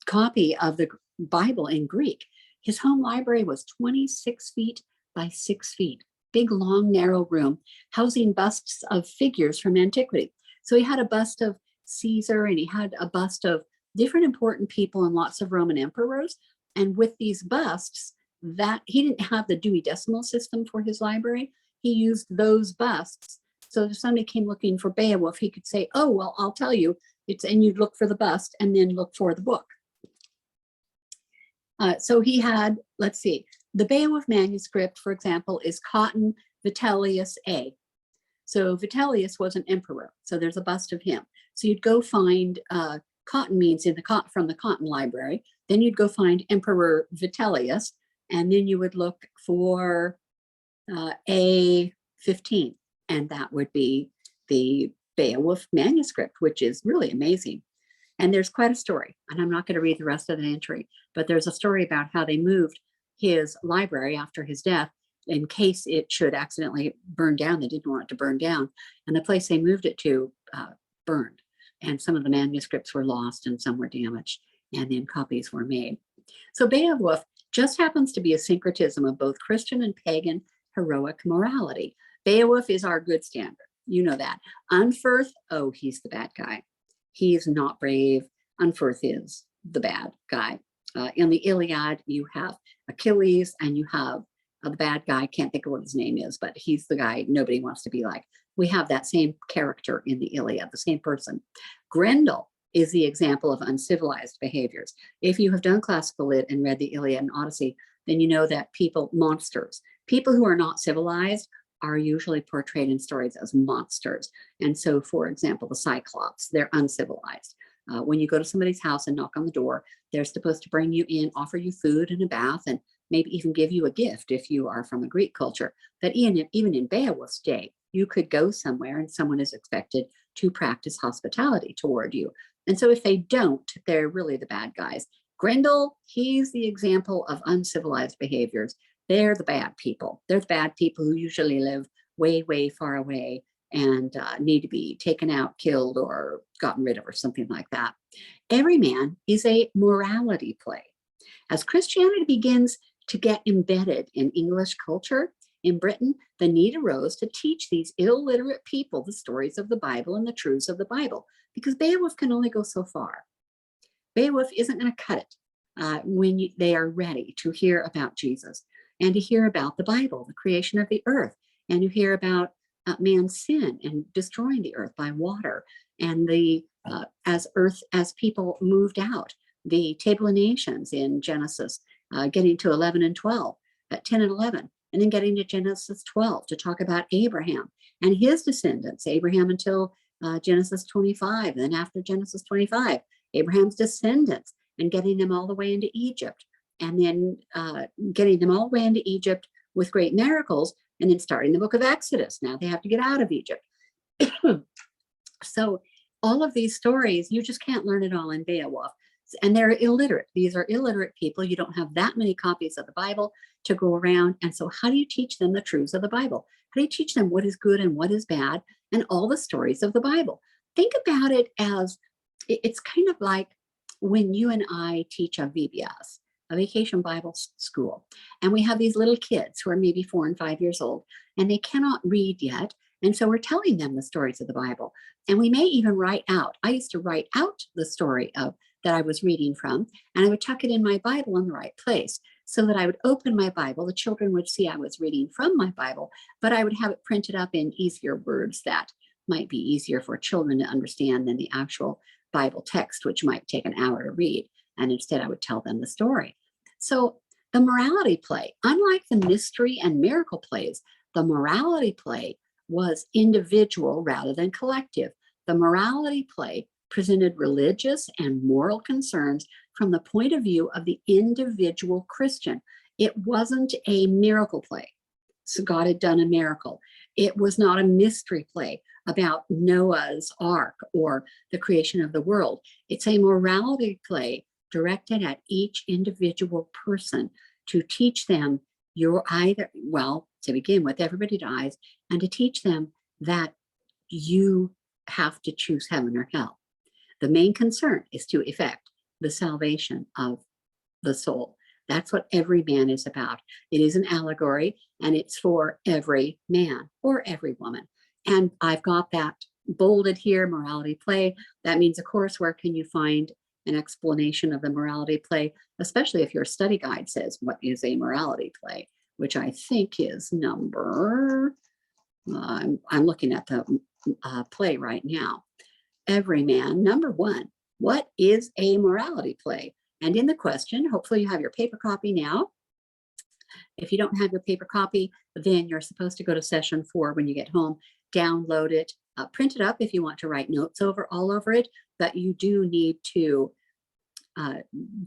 copy of the Bible in Greek. His home library was 26 feet by 6 feet. Big, long, narrow room, housing busts of figures from antiquity. So he had a bust of Caesar, and he had a bust of different important people and lots of Roman emperors. And with these busts, that he didn't have the Dewey Decimal System for his library. He used those busts. So if somebody came looking for Beowulf, he could say, oh, well, I'll tell you. And you'd look for the bust and then look for the book. So he had, let's see, the Beowulf manuscript, for example, is Cotton Vitellius A. So Vitellius was an emperor. So there's a bust of him. So you'd go find, Cotton means from the Cotton Library. Then you'd go find Emperor Vitellius, and then you would look for A15, and that would be the Beowulf manuscript, which is really amazing. And there's quite a story, and I'm not going to read the rest of the entry, but there's a story about how they moved his library after his death in case it should accidentally burn down. They didn't want it to burn down. And the place they moved it to burned. And some of the manuscripts were lost and some were damaged, and then copies were made. So Beowulf just happens to be a syncretism of both Christian and pagan heroic morality. Beowulf is our good standard. You know that. Unferth, oh, he's the bad guy. He is not brave. Unferth is the bad guy. In the Iliad, you have Achilles, and you have the bad guy. Can't think of what his name is, but he's the guy nobody wants to be like. We have that same character in the Iliad, the same person. Grendel is the example of uncivilized behaviors. If you have done classical lit and read the Iliad and Odyssey, then you know that monsters, people who are not civilized, are usually portrayed in stories as monsters. And so, for example, the Cyclops, they're uncivilized. When you go to somebody's house and knock on the door, they're supposed to bring you in, offer you food and a bath, and maybe even give you a gift if you are from a Greek culture. But even in Beowulf's day, you could go somewhere and someone is expected to practice hospitality toward you. And so if they don't, they're really the bad guys. Grendel, he's the example of uncivilized behaviors. They're the bad people. They're the bad people who usually live way, way far away and need to be taken out, killed, or gotten rid of, or something like that. Everyman is a morality play. As Christianity begins to get embedded in English culture in Britain, the need arose to teach these illiterate people the stories of the Bible and the truths of the Bible, because Beowulf can only go so far. Beowulf isn't going to cut it when they are ready to hear about Jesus and to hear about the Bible, the creation of the earth, and to hear about man's sin and destroying the earth by water, and as people moved out the Table of Nations in Genesis, getting to 11 and 12, 10 and 11, and then getting to Genesis 12 to talk about Abraham and his descendants, Abraham until Genesis 25, and then after Genesis 25, Abraham's descendants, and getting them all the way into Egypt, and then getting them all the way into Egypt with great miracles, and then starting the book of Exodus. Now they have to get out of Egypt. So all of these stories, you just can't learn it all in Beowulf. And they're illiterate. These are illiterate people. You don't have that many copies of the Bible to go around. And so how do you teach them the truths of the Bible? How do you teach them what is good and what is bad and all the stories of the Bible? Think about it as, it's kind of like when you and I teach a VBS, a Vacation Bible School, and we have these little kids who are maybe 4 and 5 years old, and they cannot read yet. And so we're telling them the stories of the Bible. And we may even write out. I used to write out the story of that I was reading from, and I would tuck it in my Bible in the right place so that I would open my Bible. The children would see I was reading from my Bible, but I would have it printed up in easier words that might be easier for children to understand than the actual Bible text, which might take an hour to read. And instead I would tell them the story. So the morality play, unlike the mystery and miracle plays, the morality play was individual rather than collective. The morality play presented religious and moral concerns from the point of view of the individual Christian. It wasn't a miracle play. So God had done a miracle. It was not a mystery play about Noah's Ark or the creation of the world. It's a morality play directed at each individual person to teach them you're either, well, to begin with, everybody dies, and to teach them that you have to choose heaven or hell. The main concern is to effect the salvation of the soul. That's what Everyman is about. It is an allegory, and it's for every man or every woman. And I've got that bolded here, morality play. That means, of course, where can you find an explanation of the morality play, especially if your study guide says, what is a morality play? Which I think is number, I'm looking at the play right now. Everyman, number 1, what is a morality play? And in the question, hopefully you have your paper copy now. If you don't have your paper copy, then you're supposed to go to session 4 when you get home, download it, print it up if you want to write notes all over it, but you do need to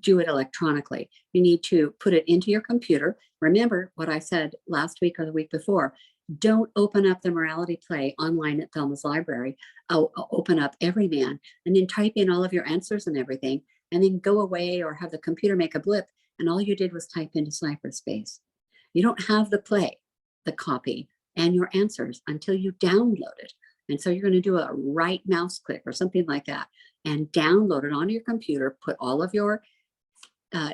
do it electronically. You need to put it into your computer. Remember what I said last week or the week before. Don't open up the morality play online at Thelma's library. Open up Everyman and then type in all of your answers and everything, and then go away or have the computer make a blip, and all you did was type into cyberspace. You don't have the play, the copy, and your answers until you download it. And so you're going to do a right mouse click or something like that and download it onto your computer, put all of your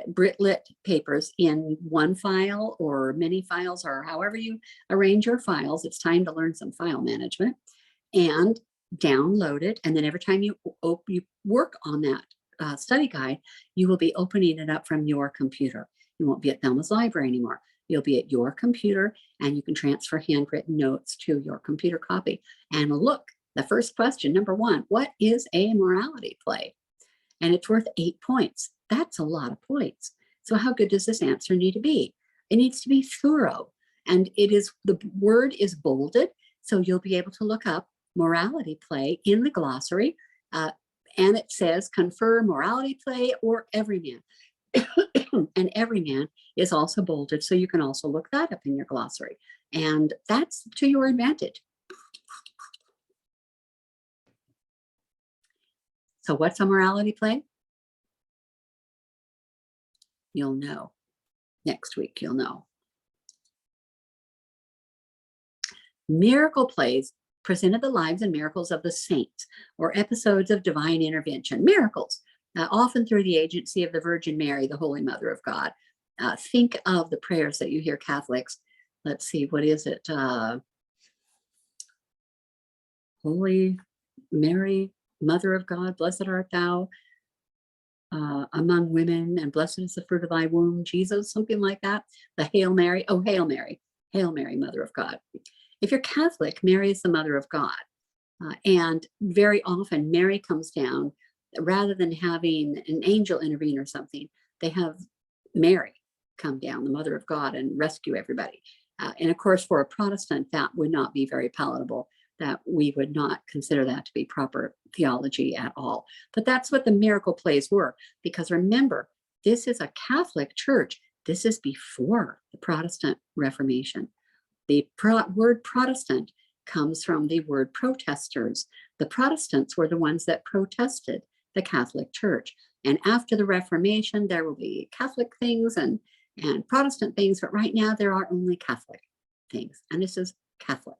Britlit papers in one file or many files, or however you arrange your files. It's time to learn some file management, and download it. And then every time you work on that study guide, you will be opening it up from your computer. You won't be at Thelma's library anymore. You'll be at your computer, and you can transfer handwritten notes to your computer copy. And look, the first question, number 1, what is a morality play? And it's worth 8 points. That's a lot of points. So how good does this answer need to be? It needs to be thorough. And it is, the word is bolded, so you'll be able to look up morality play in the glossary. And it says confer morality play or Everyman. And Everyman is also bolded, so you can also look that up in your glossary. And that's to your advantage. So what's a morality play? You'll know. Next week, you'll know. Miracle plays presented the lives and miracles of the saints, or episodes of divine intervention. Miracles, often through the agency of the Virgin Mary, the Holy Mother of God. Think of the prayers that you hear Catholics. Let's see, what is it? Holy Mary, Mother of God, blessed art thou among women, and blessed is the fruit of thy womb, Jesus, something like that. The Hail Mary, oh, Hail Mary, Mother of God. If you're Catholic, Mary is the Mother of God. And very often Mary comes down rather than having an angel intervene or something, they have Mary come down, the Mother of God, and rescue everybody. And of course, for a Protestant, that would not be very palatable. That we would not consider that to be proper theology at all. But that's what the miracle plays were, because remember, this is a Catholic church. This is before the Protestant Reformation. The word Protestant comes from the word protesters. The Protestants were the ones that protested the Catholic Church. And after the Reformation, there will be Catholic things and Protestant things, but right now there are only Catholic things, and this is Catholic.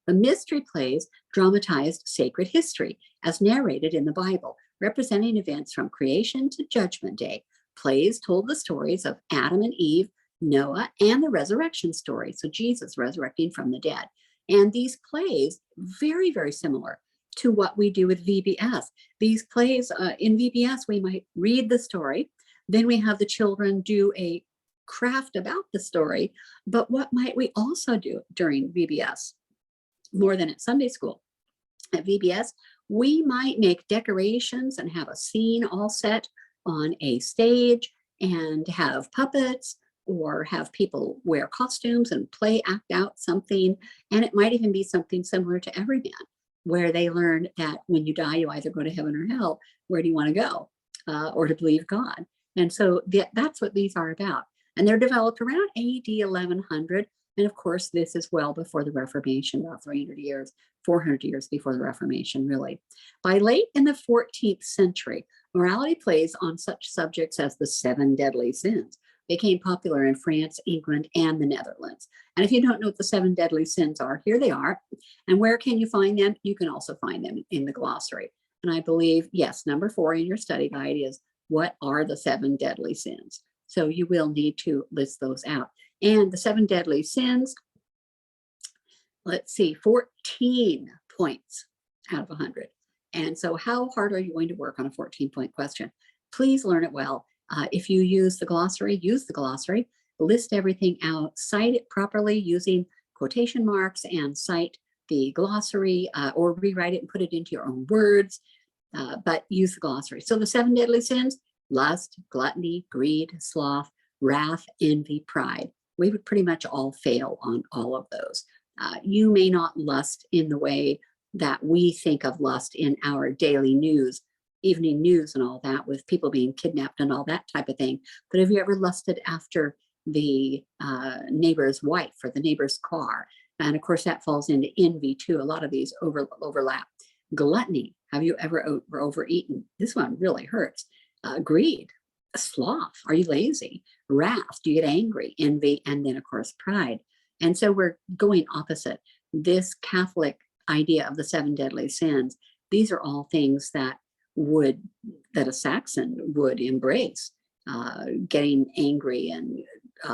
The mystery plays dramatized sacred history as narrated in the Bible, representing events from creation to Judgment Day. Plays told the stories of Adam and Eve, Noah, and the resurrection story, so Jesus resurrecting from the dead. And these plays, very, very similar to what we do with VBS. These plays, in VBS, we might read the story, then we have the children do a craft about the story, but what might we also do during VBS? More than at Sunday school. At VBS, we might make decorations and have a scene all set on a stage and have puppets or have people wear costumes and act out something. And it might even be something similar to Everyman, where they learn that when you die, you either go to heaven or hell. Where do you want to go? Or to believe God. And so that's what these are about. And they're developed around AD 1100. And of course, this is well before the Reformation, about 300 years, 400 years before the Reformation, really. By late in the 14th century, morality plays on such subjects as the 7 deadly sins became popular in France, England, and the Netherlands. And if you don't know what the 7 deadly sins are, here they are. And where can you find them? You can also find them in the glossary. And I believe, yes, number 4 in your study guide is what are the 7 deadly sins? So you will need to list those out. And the 7 deadly sins, let's see, 14 points out of 100. And so how hard are you going to work on a 14-point question? Please learn it well. If you use the glossary, list everything out, cite it properly using quotation marks and cite the glossary or rewrite it and put it into your own words, but use the glossary. So the 7 deadly sins: lust, gluttony, greed, sloth, wrath, envy, pride. We would pretty much all fail on all of those. You may not lust in the way that we think of lust in our daily news, evening news and all that, with people being kidnapped and all that type of thing. But have you ever lusted after the neighbor's wife or the neighbor's car? And of course, that falls into envy too. A lot of these overlap. Gluttony. Have you ever overeaten? This one really hurts. Greed. Sloth. Are you lazy? Wrath. Do you get angry? Envy. And then, of course, pride. And so we're going opposite. This Catholic idea of the 7 deadly sins, these are all things that a Saxon would embrace. Getting angry and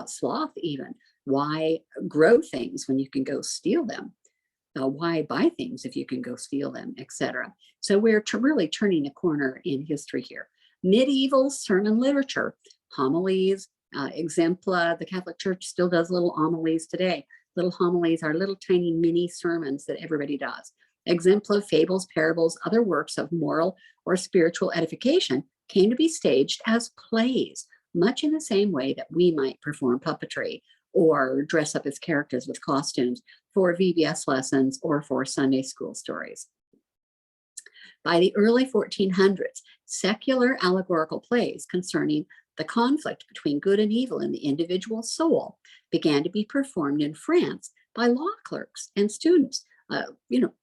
sloth even. Why grow things when you can go steal them? Why buy things if you can go steal them, etc. So we're really turning a corner in history here. Medieval sermon literature, homilies, exempla. The Catholic Church still does little homilies today. Little homilies are little tiny mini sermons that everybody does. Exempla, fables, parables, other works of moral or spiritual edification came to be staged as plays, much in the same way that we might perform puppetry or dress up as characters with costumes for VBS lessons or for Sunday school stories. By the early 1400s, secular allegorical plays concerning the conflict between good and evil in the individual soul began to be performed in France by law clerks and students,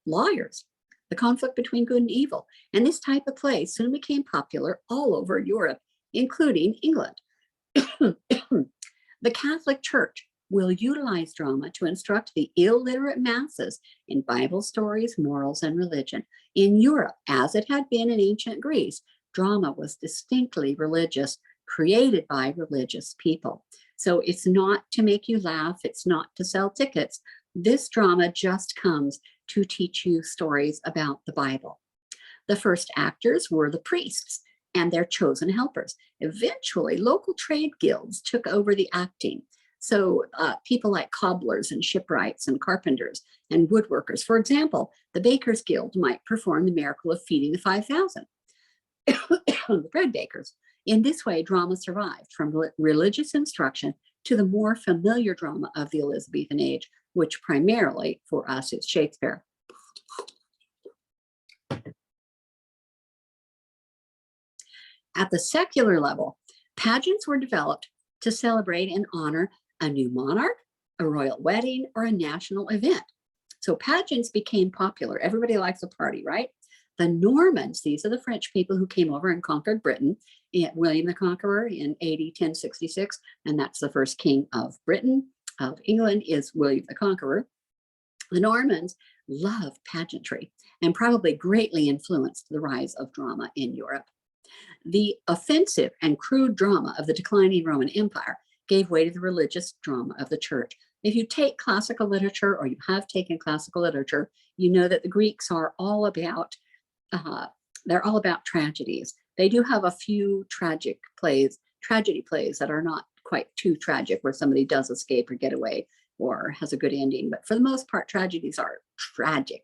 lawyers. The conflict between good and evil. And this type of play soon became popular all over Europe, including England. The Catholic Church will utilize drama to instruct the illiterate masses in Bible stories, morals, and religion. In Europe, as it had been in ancient Greece, drama was distinctly religious, created by religious people. So it's not to make you laugh, it's not to sell tickets. This drama just comes to teach you stories about the Bible. The first actors were the priests and their chosen helpers. Eventually, local trade guilds took over the acting. So people like cobblers and shipwrights and carpenters and woodworkers, for example, the Bakers Guild might perform the miracle of feeding the 5,000, the bread bakers. In this way, drama survived from religious instruction to the more familiar drama of the Elizabethan age, which primarily for us is Shakespeare. At the secular level, pageants were developed to celebrate and honor a new monarch, a royal wedding, or a national event. So pageants became popular. Everybody likes a party, right? The Normans, these are the French people who came over and conquered Britain, William the Conqueror in AD 1066, and that's the first king of Britain. Of England is William the Conqueror. The Normans loved pageantry and probably greatly influenced the rise of drama in Europe. The offensive and crude drama of the declining Roman Empire gave way to the religious drama of the church. If you take classical literature, or you have taken classical literature, you know that the Greeks are all about, they're all about tragedies. They do have a few tragedy plays that are not quite too tragic, where somebody does escape or get away or has a good ending. But for the most part, tragedies are tragic.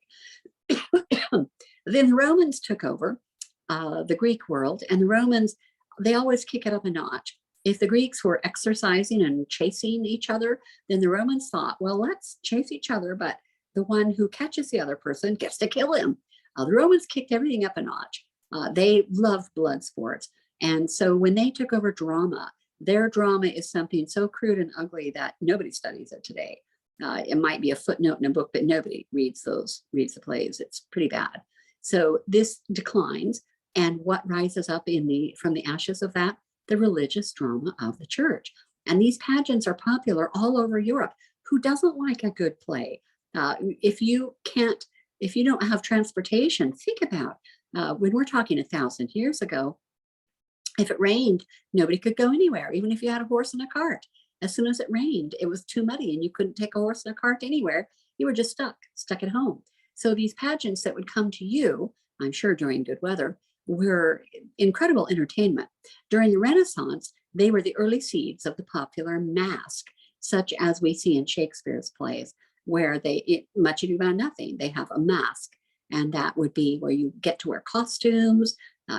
Then the Romans took over the Greek world, and the Romans, they always kick it up a notch. If the Greeks were exercising and chasing each other, then the Romans thought, well, let's chase each other, but the one who catches the other person gets to kill him. The Romans kicked everything up a notch. They loved blood sports. And so when they took over drama, their drama is something so crude and ugly that nobody studies it today. It might be a footnote in a book, but nobody reads the plays. It's pretty bad. So this declines. And what rises up from the ashes of that? The religious drama of the church. And these pageants are popular all over Europe. Who doesn't like a good play? If you don't have transportation, think about when we're talking 1,000 years ago, if it rained, nobody could go anywhere, even if you had a horse and a cart. As soon as it rained, it was too muddy and you couldn't take a horse and a cart anywhere. You were just stuck at home. So these pageants that would come to you, I'm sure during good weather, were incredible entertainment. During the Renaissance, they were the early seeds of the popular masque, such as we see in Shakespeare's plays, where much ado about nothing, they have a masque, and that would be where you get to wear costumes.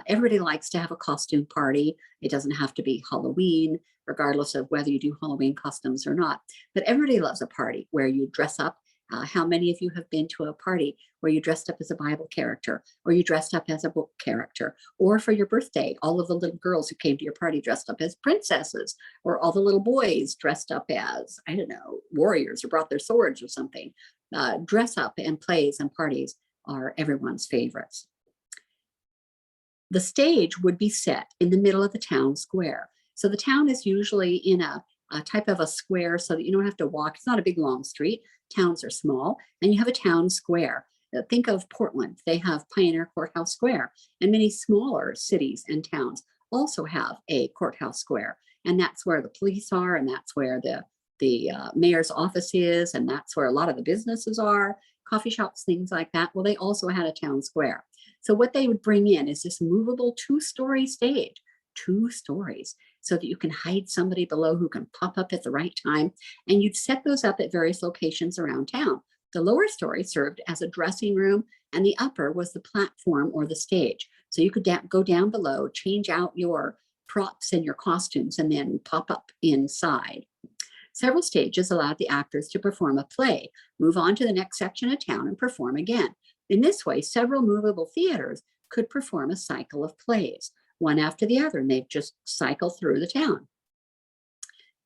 Everybody likes to have a costume party. It doesn't have to be Halloween, regardless of whether you do Halloween costumes or not. But everybody loves a party where you dress up. How many of you have been to a party where you dressed up as a Bible character, or you dressed up as a book character, or for your birthday, all of the little girls who came to your party dressed up as princesses, or all the little boys dressed up as, I don't know, warriors or brought their swords or something. Dress up and plays and parties are everyone's favorites. The stage would be set in the middle of the town square. So the town is usually in a type of a square so that you don't have to walk. It's not a big long street. Towns are small, and you have a town square. Think of Portland. They have Pioneer Courthouse Square, and many smaller cities and towns also have a courthouse square. And that's where the police are, and that's where the mayor's office is, and that's where a lot of the businesses are, coffee shops, things like that. Well, they also had a town square. So what they would bring in is this movable 2-story stage, 2 stories, so that you can hide somebody below who can pop up at the right time. And you'd set those up at various locations around town. The lower story served as a dressing room, and the upper was the platform or the stage. So you could go down below, change out your props and your costumes, and then pop up inside. Several stages allowed the actors to perform a play, move on to the next section of town, and perform again. In this way, several movable theaters could perform a cycle of plays, one after the other, and they'd just cycle through the town.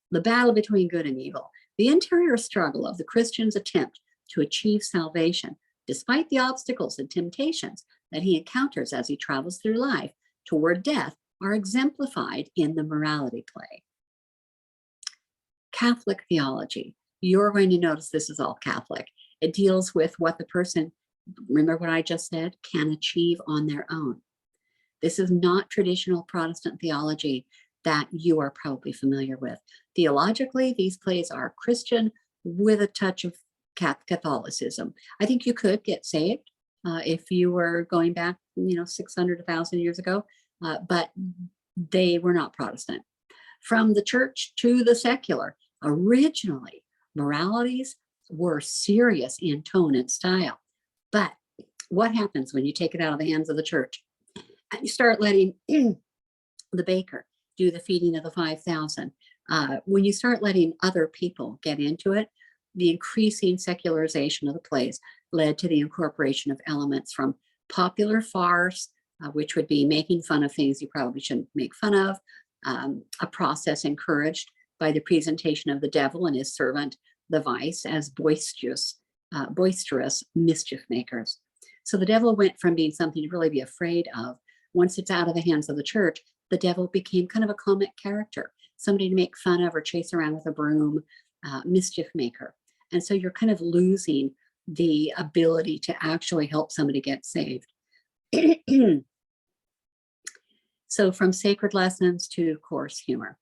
The battle between good and evil, the interior struggle of the Christian's attempt to achieve salvation, despite the obstacles and temptations that he encounters as he travels through life toward death, are exemplified in the morality play. Catholic theology. You're going to notice this is all Catholic. It deals with what the person, remember what I just said, can achieve on their own. This is not traditional Protestant theology that you are probably familiar with. Theologically, these plays are Christian with a touch of Catholicism. I think you could get saved if you were going back, 600, 1,000 years ago, but they were not Protestant. From the church to the secular, Originally, moralities were serious in tone and style. But what happens when you take it out of the hands of the church and you start letting the baker do the feeding of the 5,000? When you start letting other people get into it, the increasing secularization of the plays led to the incorporation of elements from popular farce, which would be making fun of things you probably shouldn't make fun of, a process encouraged by the presentation of the devil and his servant, the vice, as boisterous mischief makers. So the devil went from being something to really be afraid of. Once it's out of the hands of the church, the devil became kind of a comic character, somebody to make fun of or chase around with a broom, mischief maker. And so you're kind of losing the ability to actually help somebody get saved. So from sacred lessons to coarse humor.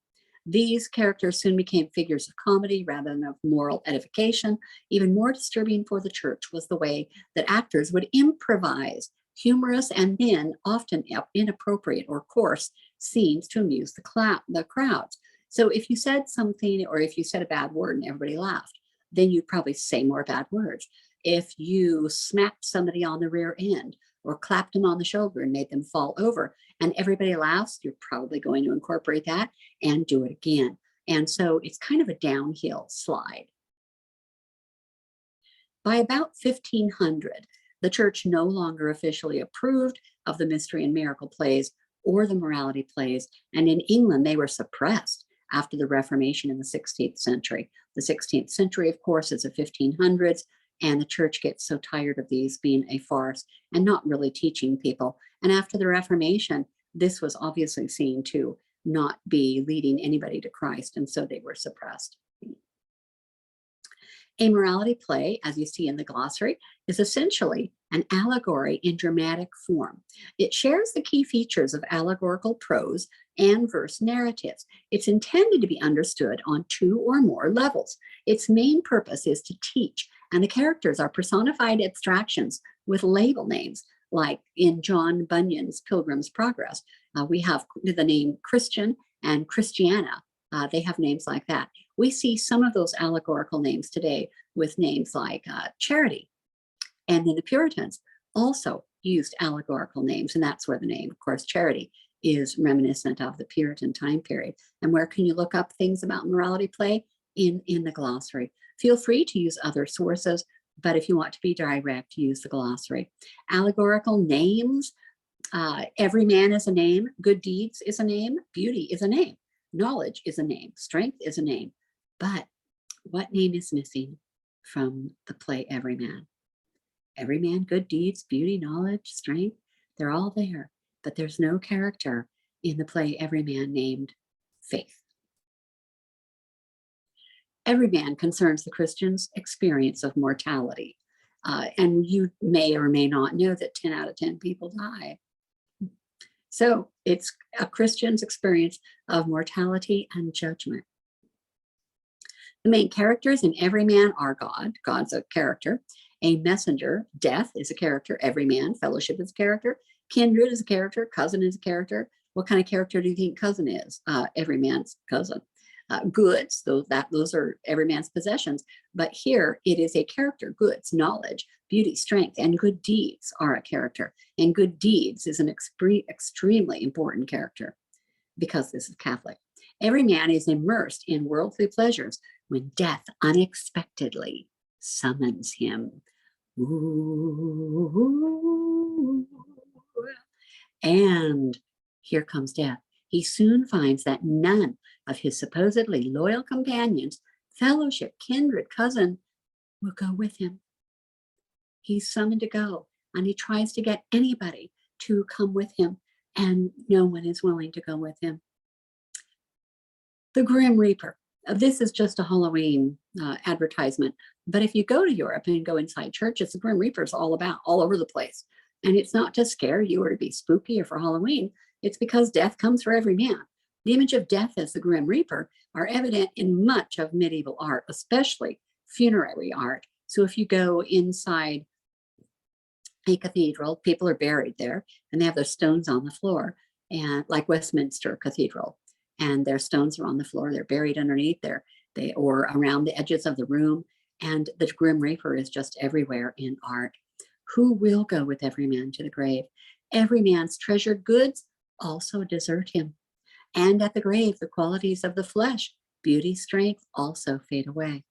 These characters soon became figures of comedy rather than of moral edification. Even more disturbing for the church was the way that actors would improvise humorous and then often inappropriate or coarse scenes to amuse the crowds. So if you said something, or if you said a bad word and everybody laughed, then you'd probably say more bad words. If you smacked somebody on the rear end or clapped them on the shoulder and made them fall over and everybody laughs, you're probably going to incorporate that and do it again. And so it's kind of a downhill slide. By about 1500, the church no longer officially approved of the mystery and miracle plays or the morality plays. And in England, they were suppressed after the Reformation in the 16th century. The 16th century, of course, is the 1500s, and the church gets so tired of these being a farce and not really teaching people. And after the Reformation, this was obviously seen to not be leading anybody to Christ, and so they were suppressed. A morality play, as you see in the glossary, is essentially an allegory in dramatic form. It shares the key features of allegorical prose and verse narratives. It's intended to be understood on 2 or more levels. Its main purpose is to teach, and the characters are personified abstractions with label names, like in John Bunyan's Pilgrim's Progress. We have the name Christian and Christiana. They have names like that. We see some of those allegorical names today with names like Charity. And then the Puritans also used allegorical names, and that's where the name, of course, Charity, is reminiscent of the Puritan time period. And where can you look up things about morality play? In the glossary. Feel free to use other sources, but if you want to be direct, use the glossary. Allegorical names, everyman is a name, good deeds is a name, beauty is a name, knowledge is a name, strength is a name. But what name is missing from the play Everyman? Everyman, good deeds, beauty, knowledge, strength, they're all there, but there's no character in the play Everyman named Faith. Everyman concerns the Christian's experience of mortality. And you may or may not know that 10 out of 10 people die. So it's a Christian's experience of mortality and judgment. The main characters in Everyman are God. God's a character. A messenger, death, is a character. Everyman, fellowship, is a character. Kindred is a character. Cousin is a character. What kind of character do you think cousin is? Everyman's cousin. Goods, those are Everyman's possessions. But here it is a character. Goods, knowledge, beauty, strength, and good deeds are a character. And good deeds is an extremely important character because this is Catholic. Everyman is immersed in worldly pleasures when death unexpectedly summons him. Ooh. And here comes death. He soon finds that none of his supposedly loyal companions, fellowship, kindred, cousin, will go with him. He's summoned to go, and he tries to get anybody to come with him, and no one is willing to go with him. The Grim Reaper. This is just a Halloween advertisement, but if you go to Europe and go inside churches, the Grim Reaper is all over the place. And it's not to scare you or to be spooky or for Halloween. It's because death comes for every man. The image of death as the Grim Reaper are evident in much of medieval art, especially funerary art. So if you go inside a cathedral, people are buried there and they have their stones on the floor, and like Westminster Cathedral, and their stones are on the floor, they're buried underneath there. or around the edges of the room, and the Grim Reaper is just everywhere in art. Who will go with every man to the grave? Every man's treasured goods also desert him. And at the grave, the qualities of the flesh, beauty, strength, also fade away.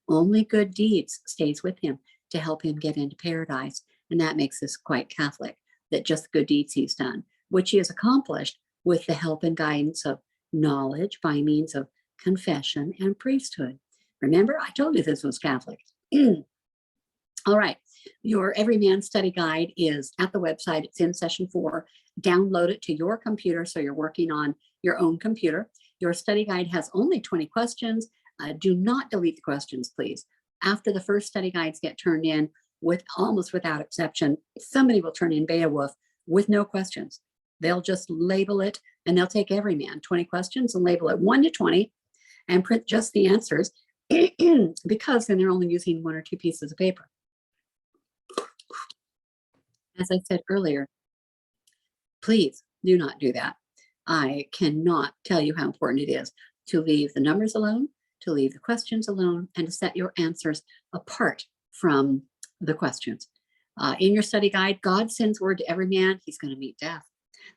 Only good deeds stays with him to help him get into paradise. And that makes this quite Catholic, that just good deeds he's done, which he has accomplished with the help and guidance of knowledge by means of confession and priesthood. Remember, I told you this was Catholic. All right, your Everyman study guide is at the website. It's in session 4. Download it to your computer so you're working on your own computer. Your study guide has only 20 questions. Do not delete the questions, please. After the first study guides get turned in, with almost without exception, somebody will turn in Beowulf with no questions. They'll just label it, and they'll take Everyman, 20 questions, and label it 1 to 20 and print just the answers because then they're only using 1 or 2 pieces of paper. As I said earlier, please do not do that. I cannot tell you how important it is to leave the numbers alone, to leave the questions alone, and to set your answers apart from the questions. In your study guide, God sends word to every man, he's going to meet death.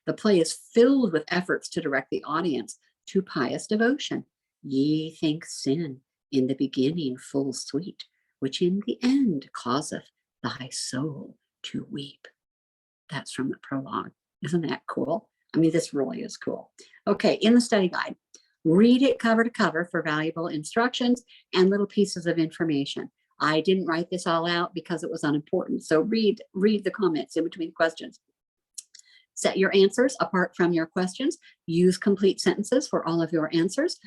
The play is filled with efforts to direct the audience to pious devotion. Ye think sin in the beginning full sweet, which in the end causeth thy soul to weep. That's from the prologue. Isn't that cool? I mean, this really is cool. Okay, in the study guide, read it cover to cover for valuable instructions and little pieces of information. I didn't write this all out because it was unimportant. So read the comments in between questions. Set your answers apart from your questions. Use complete sentences for all of your answers.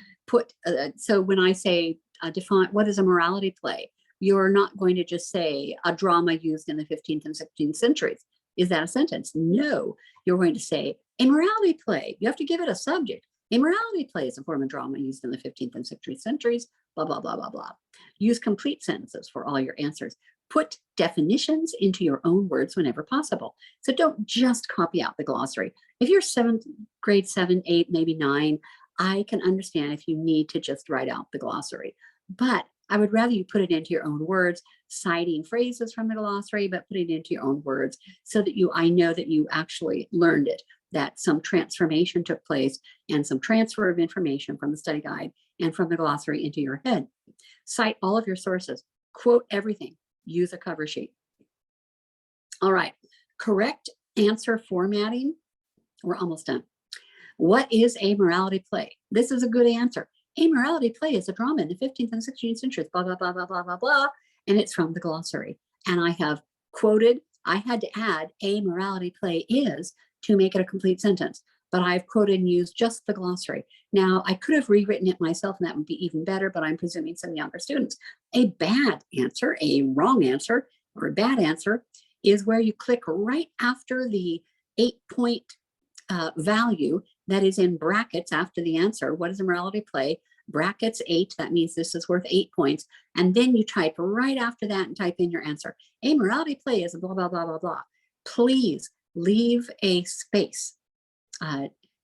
So when I say define what is a morality play, you're not going to just say a drama used in the 15th and 16th centuries. Is that a sentence? No, you're going to say a morality play. You have to give it a subject. A morality play is a form of drama used in the 15th and 16th centuries, blah, blah, blah, blah, blah. Use complete sentences for all your answers. Put definitions into your own words whenever possible. So don't just copy out the glossary. If you're grade 7, 8, maybe 9, I can understand if you need to just write out the glossary. But I would rather you put it into your own words, citing phrases from the glossary, but put it into your own words so that I know that you actually learned it, that some transformation took place and some transfer of information from the study guide and from the glossary into your head. Cite all of your sources, quote everything, use a cover sheet. All right, correct answer formatting. We're almost done. What is a morality play? This is a good answer. A morality play is a drama in the 15th and 16th centuries, blah, blah, blah, blah, blah, blah, blah. And it's from the glossary. And I have quoted, I had to add a morality play is to make it a complete sentence, but I've quoted and used just the glossary. Now, I could have rewritten it myself and that would be even better, but I'm presuming some younger students. A bad answer, a wrong answer, or a bad answer is where you click right after the 8-point value that is in brackets after the answer. What is a morality play? Brackets 8, that means this is worth 8 points. And then you type right after that and type in your answer. A morality play is a blah, blah, blah, blah, blah. Please leave a space.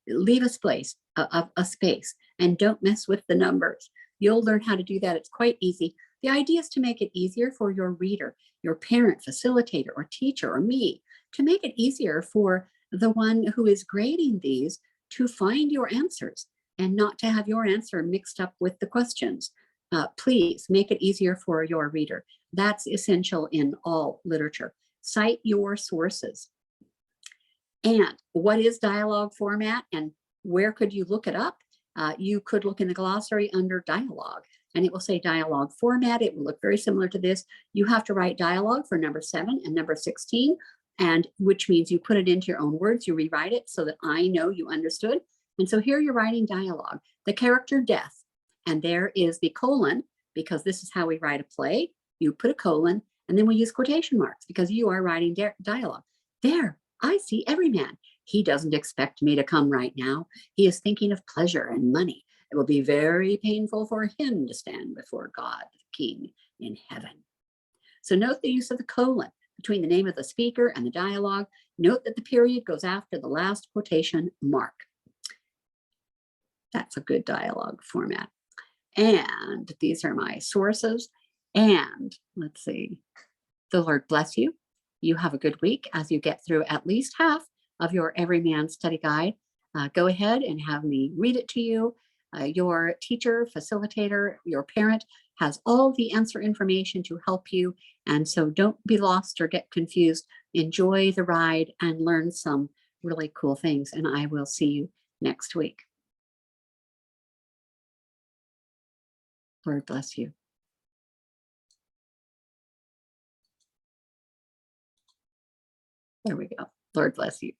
Leave a space, a space, and don't mess with the numbers. You'll learn how to do that. It's quite easy. The idea is to make it easier for your reader, your parent, facilitator, or teacher, or me, to make it easier for the one who is grading these to find your answers and not to have your answer mixed up with the questions. Please make it easier for your reader. That's essential in all literature. Cite your sources. And what is dialogue format and where could you look it up? You could look in the glossary under dialogue and it will say dialogue format. It will look very similar to this. You have to write dialogue for number 7 and number 16, and which means you put it into your own words, you rewrite it so that I know you understood. And so here you're writing dialogue, the character death, and there is the colon, because this is how we write a play. You put a colon, and then we use quotation marks because you are writing dialogue. There, I see Everyman. He doesn't expect me to come right now. He is thinking of pleasure and money. It will be very painful for him to stand before God, the King in heaven. So note the use of the colon between the name of the speaker and the dialogue. Note that the period goes after the last quotation mark. That's a good dialogue format. And these are my sources. And let's see. The Lord bless you. You have a good week as you get through at least half of your Everyman study guide. Go ahead and have me read it to you. Your teacher, facilitator, your parent has all the answer information to help you. And so don't be lost or get confused. Enjoy the ride and learn some really cool things. And I will see you next week. Lord bless you. There we go. Lord bless you.